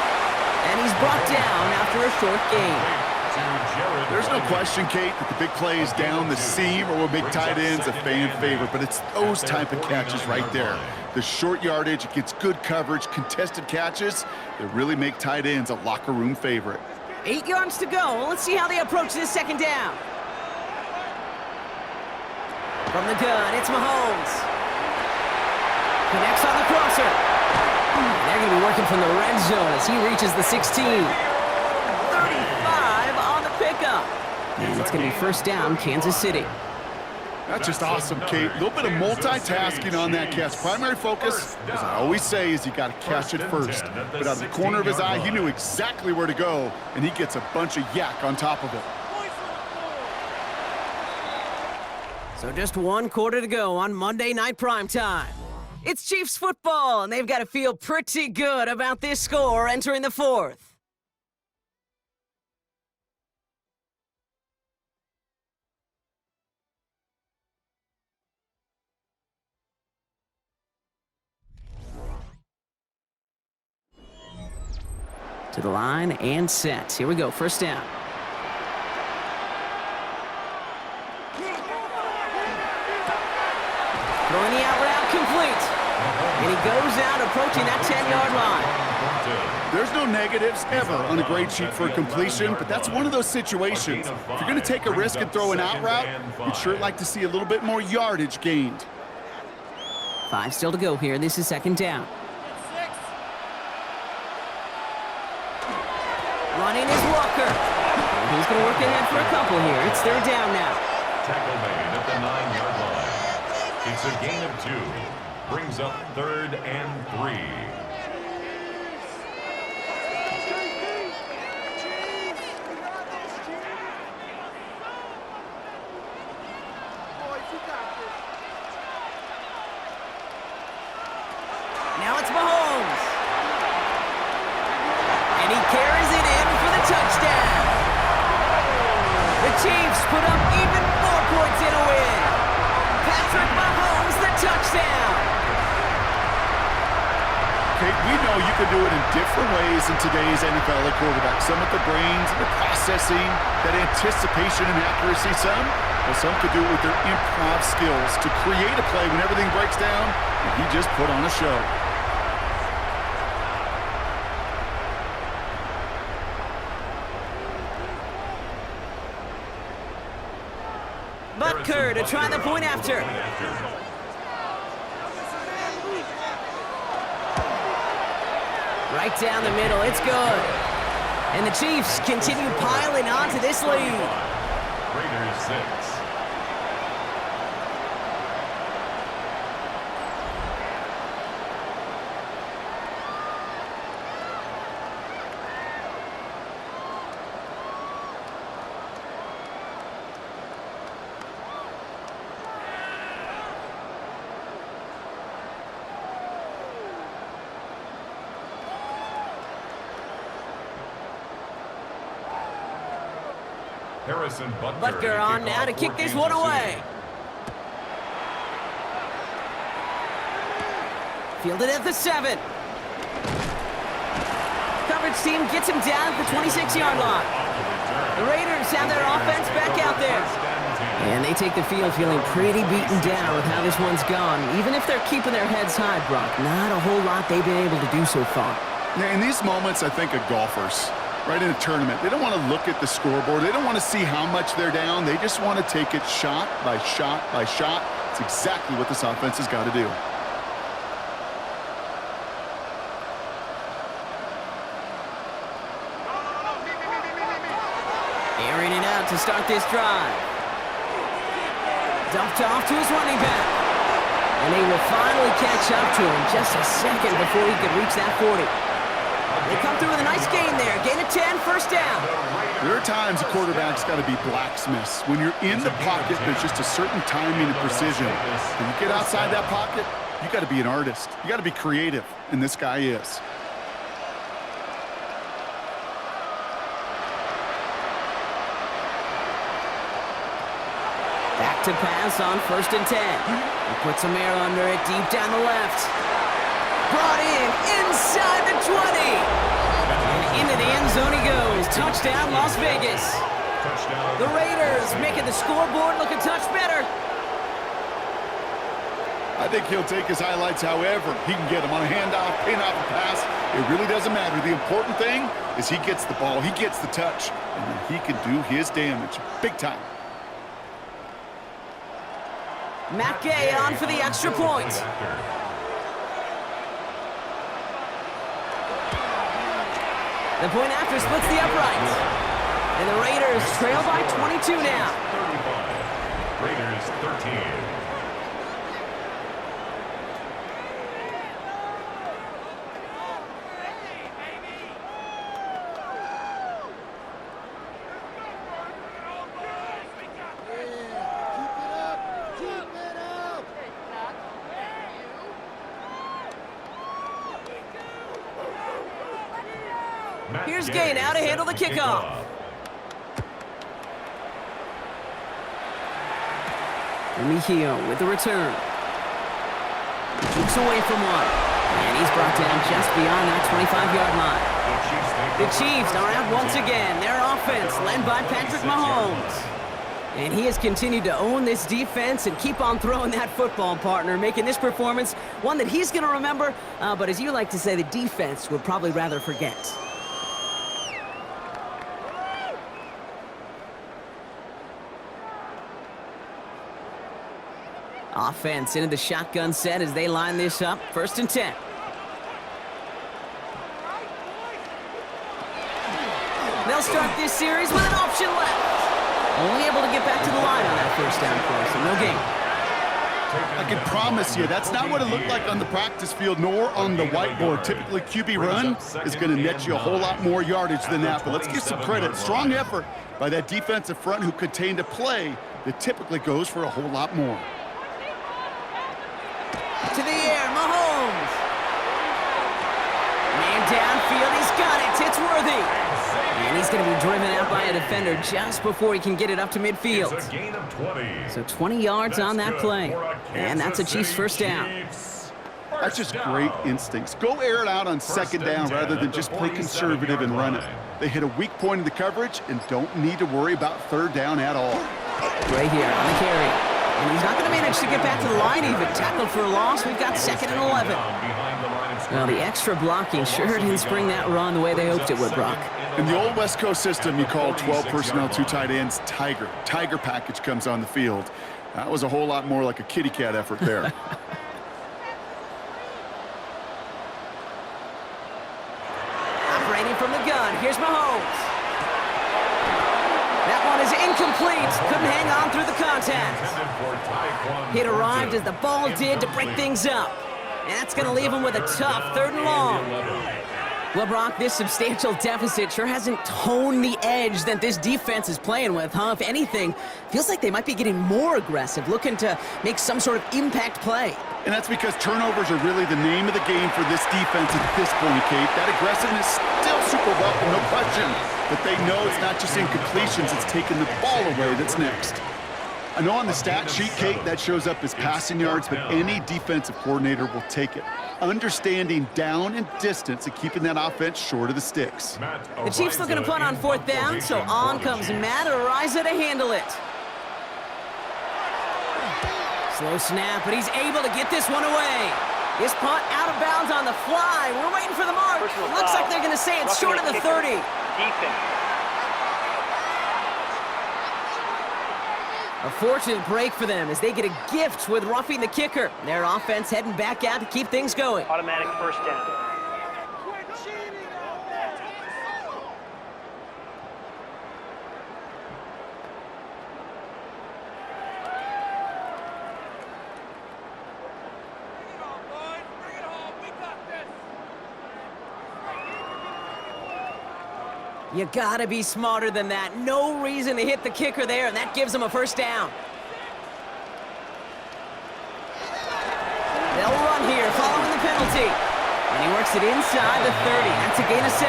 And he's brought down after a short gain. There's no question, Kate, that the big plays down the seam or will make tight ends a fan favorite, but it's those type of catches right there. The short yardage, it gets good coverage, contested catches that really make tight ends a locker room favorite. 8 yards to go. Let's see how they approach this 2nd down. From the gun, it's Mahomes. Connects on the crosser. They're going to be working from the red zone as he reaches the 16. 35 on the pickup. And it's going to be 1st down, Kansas City. That's just awesome, Kate. A little bit of multitasking on that catch. Primary focus, as I always say, is you got to catch it first. But out of the corner of his eye, he knew exactly where to go, and he gets a bunch of yak on top of it. So just 1 quarter to go on Monday Night Primetime. It's Chiefs football, and they've got to feel pretty good about this score entering the 4th. To the line and set. Here we go, 1st down. Throwing the out route complete. And he goes out approaching that 10-yard line. There's no negatives ever on a grade sheet for a completion, but that's one of those situations. If you're going to take a risk and throw an out route, you'd sure like to see a little bit more yardage gained. 5 still to go here. This is 2nd down. Running is Walker. And he's going to work ahead for a couple here. It's 3rd down now. Tackle made at the 9-yard line. It's a gain of 2. Brings up 3rd and 3. Now it's Mahomes. And he carries it in for the touchdown. The Chiefs put up even more points in a win. Patrick Mahomes, the touchdown. Kate, we know you can do it in different ways in today's NFL at quarterback. Some with the brains, the processing, that anticipation and accuracy. Some could do it with their improv skills to create a play when everything breaks down, and he just put on a show. Butker to try the point after. Right down the middle, it's good. And the Chiefs continue piling onto this lead. Raiders 6. Harrison Butker on now to kick this one away. Fielded at the 7. Coverage team gets him down at the 26-yard line. The Raiders have their offense back out there. And they take the field feeling pretty beaten down with how this one's gone. Even if they're keeping their heads high, Brock, not a whole lot they've been able to do so far. Now, in these moments, I think of golfers. Right in a tournament, they don't want to look at the scoreboard. They don't want to see how much they're down. They just want to take it shot by shot by shot. It's exactly what this offense has got to do. Airing it out to start this drive. Dumped off to his running back. And they will finally catch up to him just a second before he could reach that 40. They come through with a nice gain there. Gain of 10, 1st down. There are times a quarterback's got to be blacksmiths. When you're in the pocket, there's just a certain timing and precision. When you get outside that pocket, you got to be an artist. You got to be creative, and this guy is. Back to pass on 1st and 10. He puts some air under it deep down the left. Brought in inside the 20. And into the end zone he goes. Touchdown, Las Vegas. The Raiders making the scoreboard look a touch better. I think he'll take his highlights however he can get them on a handoff, pin off a pass. It really doesn't matter. The important thing is he gets the ball, he gets the touch, and then he can do his damage. Big time. Matt Gay on for the extra point. The point after splits the uprights. And the Raiders trail by 22 now. 35. Raiders 13. Here's Gay now to handle the kickoff. Mejia with the return. Keeps away from one. And he's brought down just beyond that 25-yard line. The Chiefs are out once again. Their offense led by Patrick Mahomes. And he has continued to own this defense and keep on throwing that football, partner, making this performance one that he's going to remember, but as you like to say, the defense would probably rather forget. Offense into the shotgun set as they line this up. 1st and 10. They'll start this series with an option left. Only able to get back to the line on that 1st down play, so no gain. I can promise you, that's not what it looked like on the practice field nor on the whiteboard. Typically, QB run is going to net you a whole lot more yardage than that, but let's give some credit. Strong effort by that defensive front who contained a play that typically goes for a whole lot more. To the air, Mahomes. Man downfield, he's got it. It's Worthy. And he's going to be driven out by a defender just before he can get it up to midfield. It's a gain of 20. So 20 yards on that play. And that's a Chiefs first down. That's just great instincts. Go air it out on 2nd down rather than just play conservative and run it. They hit a weak point in the coverage and don't need to worry about 3rd down at all. Right here on the carry. And he's not going to manage to get back to the line even. Tackled for a loss. We've got 2nd and 11. Well, the extra blocking sure didn't spring that run the way they hoped it would, Brock. In the old West Coast system, you call 12 personnel, 2 tight ends, Tiger. Tiger package comes on the field. That was a whole lot more like a kitty cat effort there. Operating from the gun. Here's Mahomes. That one is incomplete. Couldn't hang on through the contact. It arrived as the ball did to break things up. And that's going to leave him with a tough 3rd and long. Well, Brock, this substantial deficit sure hasn't toned the edge that this defense is playing with, huh? If anything, feels like they might be getting more aggressive, looking to make some sort of impact play. And that's because turnovers are really the name of the game for this defense at this point, Kate. That aggressiveness still super welcome, no question. But they know it's not just incompletions, it's taking the ball away that's next. I know on the stat sheet, Kate, that shows up as passing yards, but any defensive coordinator will take it. Understanding down and distance and keeping that offense short of the sticks. The Chiefs looking to punt on 4th down, so on comes Matt Ariza to handle it. Slow snap, but he's able to get this one away. This punt out of bounds on the fly. We're waiting for the mark. Looks like they're going to say it's short of the 30. Defense. A fortunate break for them as they get a gift with roughing the kicker. Their offense heading back out to keep things going. Automatic 1st down. You gotta be smarter than that. No reason to hit the kicker there, and that gives them a 1st down. They'll run here, following the penalty. And he works it inside the 30. That's a gain of 7.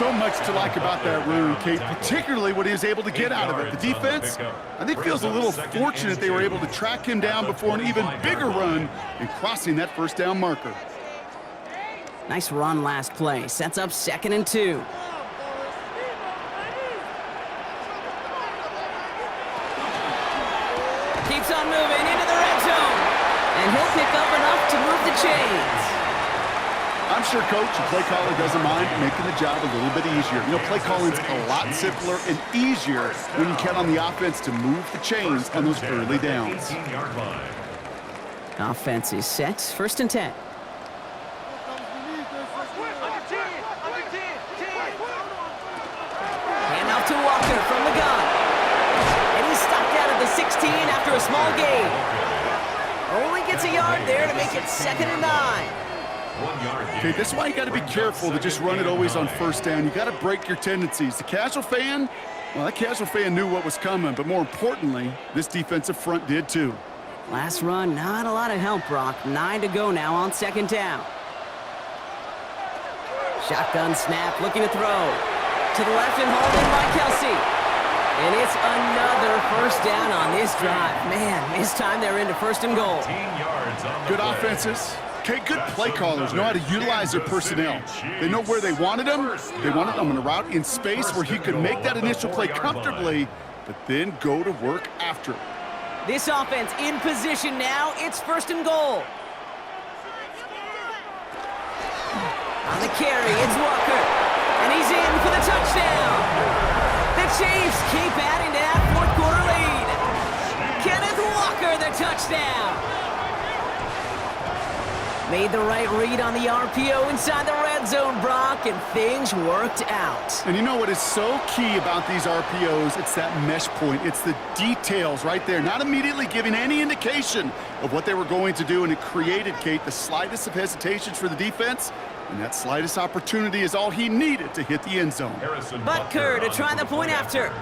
so much to like about that run, Kate, particularly what he was able to get out of it. The defense, I think, feels a little fortunate they were able to track him down before an even bigger run and crossing that first down marker. Nice run last play. Sets up 2nd and 2. Keeps on moving into the red zone. And he'll pick up enough to move the chains. I'm sure Coach and play caller doesn't mind making the job a little bit easier. You know, play calling's a lot simpler and easier when you count on the offense to move the chains on those early downs. Offense is set. 1st and 10. Handoff to Walker from the gun. And he's stopped out at the 16 after a small gain. Only gets a yard there to make it 2nd and 9. Okay, that's why you got to be careful to just run it always on 1st down. You got to break your tendencies. The casual fan, well, that casual fan knew what was coming, but more importantly, this defensive front did too. Last run, not a lot of help, Brock. 9 to go now on 2nd down. Shotgun snap, looking to throw. To the left and hauled in by Kelsey. And it's another 1st down on this drive. Man, this time they're into 1st and goal. Good offenses. Okay, good play callers know how to utilize their personnel. They know where they wanted them. They wanted them on a route in space where he could make that initial play comfortably, but then go to work after. This offense in position now. It's 1st and goal. On the carry, it's Walker. And he's in for the touchdown. The Chiefs keep adding to that 4th quarter lead. Kenneth Walker, the touchdown. Made the right read on the RPO inside the red zone, Brock, and things worked out. And you know what is so key about these RPOs? It's that mesh point. It's the details right there, not immediately giving any indication of what they were going to do, and it created, Kate, the slightest of hesitations for the defense, and that slightest opportunity is all he needed to hit the end zone. Butker to try the point after.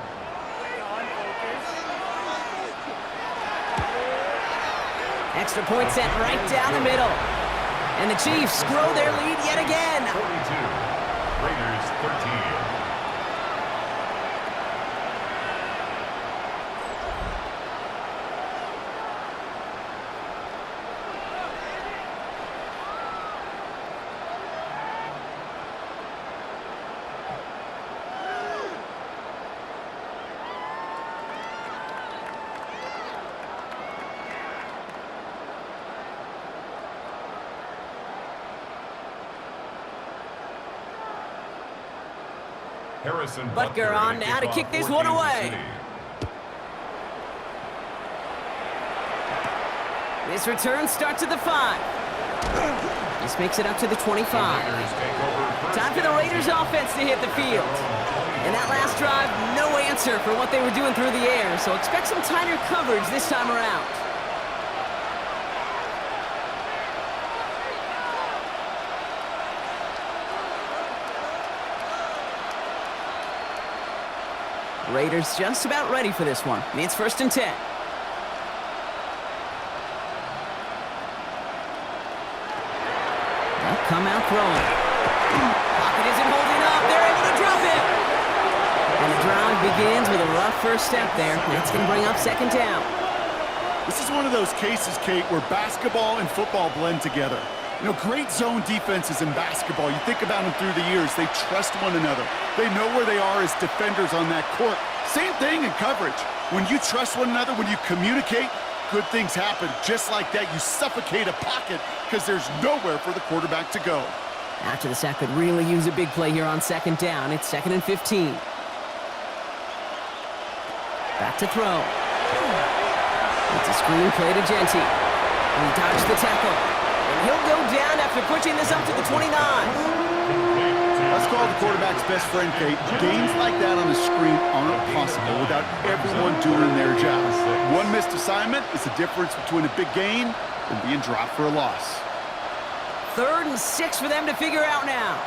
Extra point sent right down the middle. And the Chiefs grow their lead yet again. 42, Raiders 13. Butker on now to kick this one away. This return starts at the 5. This makes it up to the 25. Time for the Raiders offense to hit the field. In that last drive, no answer for what they were doing through the air, so expect some tighter coverage this time around. Raiders just about ready for this one. It's 1st and 10. They'll come out throwing. Pocket isn't holding up. They're able to drop it. And the drive begins with a rough first step there. That's going to bring up 2nd down. This is one of those cases, Kate, where basketball and football blend together. You know, great zone defenses in basketball. You think about them through the years. They trust one another. They know where they are as defenders on that court. Same thing in coverage. When you trust one another, when you communicate, good things happen. Just like that, you suffocate a pocket because there's nowhere for the quarterback to go. After the sack could really use a big play here on 2nd down. It's 2nd and 15. Back to throw. It's a screen play to Genty. And he dodged the tackle. And he'll go down after pushing this up to the 29. Let's call the quarterback's best friend, Kate. Games like that on the screen aren't possible without everyone doing their job. One missed assignment is the difference between a big gain and being dropped for a loss. 3rd and 6 for them to figure out now.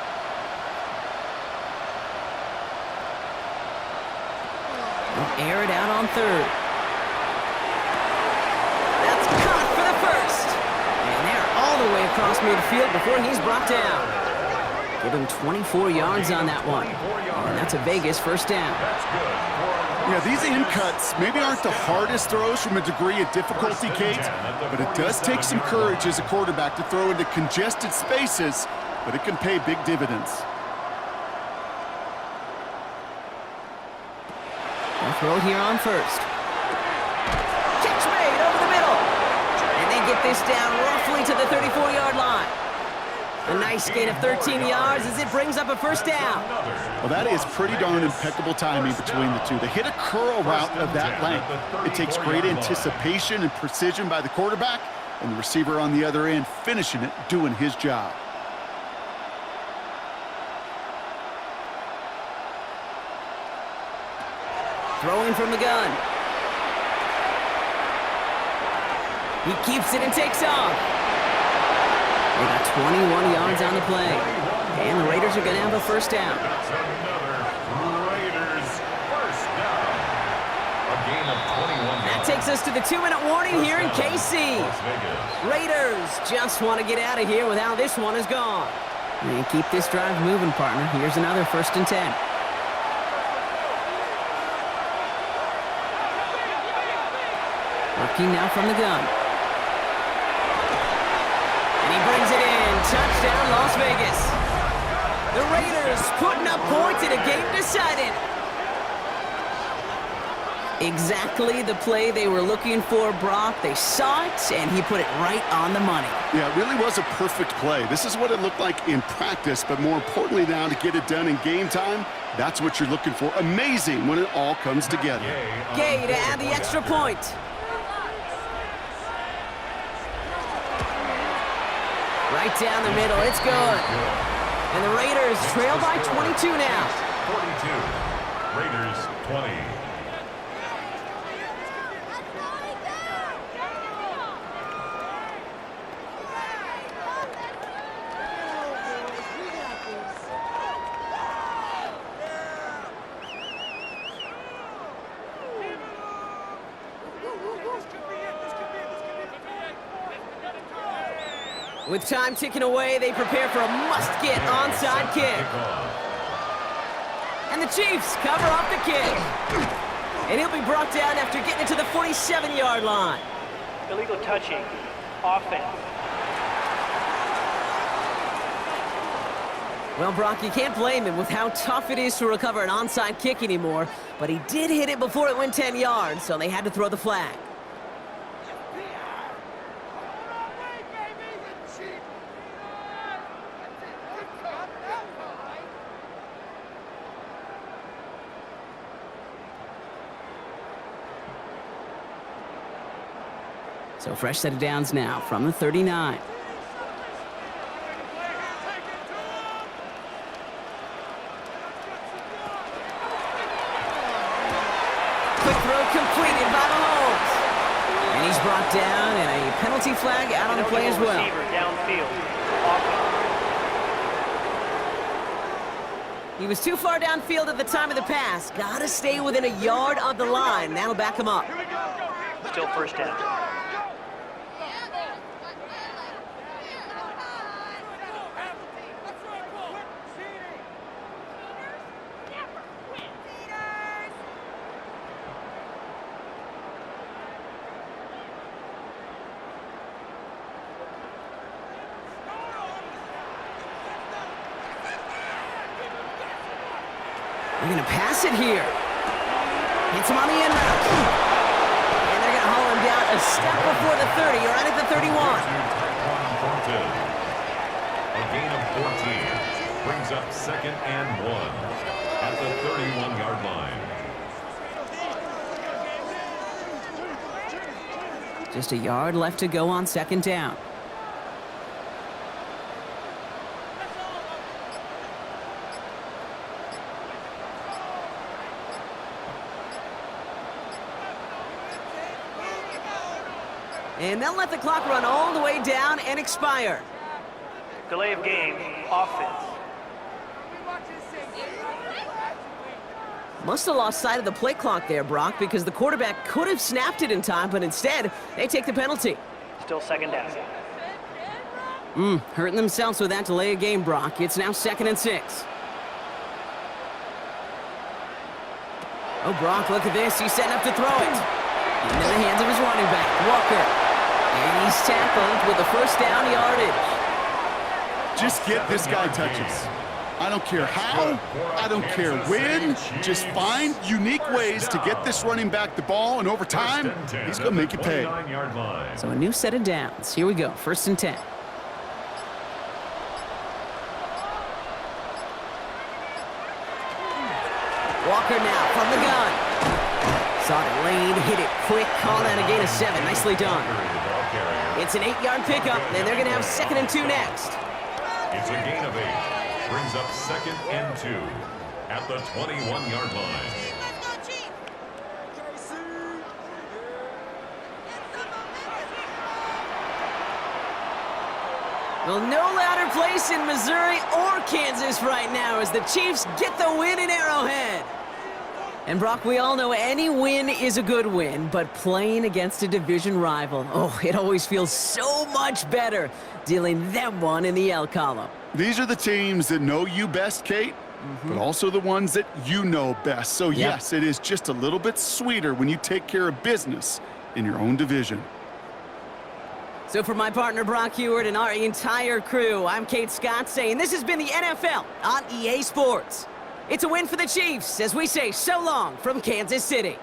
They'll air it out on 3rd. That's caught for the 1st. And they're all the way across midfield before he's brought down. Give him 24 yards on that one. And that's a Vegas first down. That's good. Yeah, these in cuts maybe aren't the hardest throws from a degree of difficulty, Kate, but it does take some courage as a quarterback to throw into congested spaces, but it can pay big dividends. They'll throw it here on first. Catch made over the middle. And they get this down roughly to the 34-yard line. A nice gain of 13 yards as it brings up a first down. Well, that is pretty darn impeccable timing between the two. They hit a curl route of that length. It takes great anticipation and precision by the quarterback, and the receiver on the other end finishing it, doing his job. Throwing from the gun. He keeps it and takes off. They got 21 yards on the play. And the Raiders are going to have a first down. That's another Raiders first down. A gain of 21 That yards. takes us to the 2-minute warning here in KC. Las Vegas. Raiders just want to get out of here with how this one is gone. And keep this drive moving, partner. Here's another 1st and 10. Working now from the gun. And he brings it in. Touchdown, Las Vegas. The Raiders putting up points in a game decided. Exactly the play they were looking for, Brock. They saw it, and he put it right on the money. Yeah, it really was a perfect play. This is what it looked like in practice, but more importantly now to get it done in game time, that's what you're looking for. Amazing when it all comes together. Gay to add the extra point. Right down the middle, it's good. And the Raiders trail by 22 now. 42. Raiders 20. With time ticking away, they prepare for a must-get onside kick. And the Chiefs cover off the kick. And he'll be brought down after getting it to the 47-yard line. Illegal touching. Offense. Well, Brock, you can't blame him with how tough it is to recover an onside kick anymore. But he did hit it before it went 10 yards, so they had to throw the flag. So fresh set of downs now from the 39. Quick throw completed by Mahomes. And he's brought down, and a penalty flag out on the play as well. Receiver downfield. Offense. He was too far downfield at the time of the pass. Gotta stay within a yard of the line. That'll back him up. Still first down. They're going to pass it here. Hits him on the end route. And they're going to haul him down a step before the 30, or right at the 31. A gain of 14 brings up 2nd and 1 at the 31-yard line. Just a yard left to go on 2nd down. And they'll let the clock run all the way down and expire. Delay of game. Offense. Must have lost sight of the play clock there, Brock, because the quarterback could have snapped it in time, but instead, they take the penalty. Still 2nd down. Hurting themselves with that delay of game, Brock. It's now 2nd and 6. Oh, Brock, look at this. He's setting up to throw it. Into the hands of his running back, Walker. And he's tackled with a first down yardage. Just get this guy touches. I don't care how, I don't care when, just find unique ways to get this running back the ball, and over time, he's going to make you pay. So a new set of downs. Here we go, 1st and 10. Walker now from the gun. Saw the lane, hit it quick, call that a gain of 7. Nicely done. It's an 8-yard pickup, and they're going to have 2nd and 2 next. It's a gain of 8. Brings up 2nd and 2 at the 21-yard line. Well, no louder place in Missouri or Kansas right now as the Chiefs get the win in Arrowhead. And Brock, we all know any win is a good win, but playing against a division rival, oh, it always feels so much better dealing them one in the L column. These are the teams that know you best, Kate, but also the ones that you know best. So yes, it is just a little bit sweeter when you take care of business in your own division. So for my partner Brock Heward and our entire crew, I'm Kate Scott saying this has been the NFL on EA Sports. It's a win for the Chiefs as we say so long from Kansas City.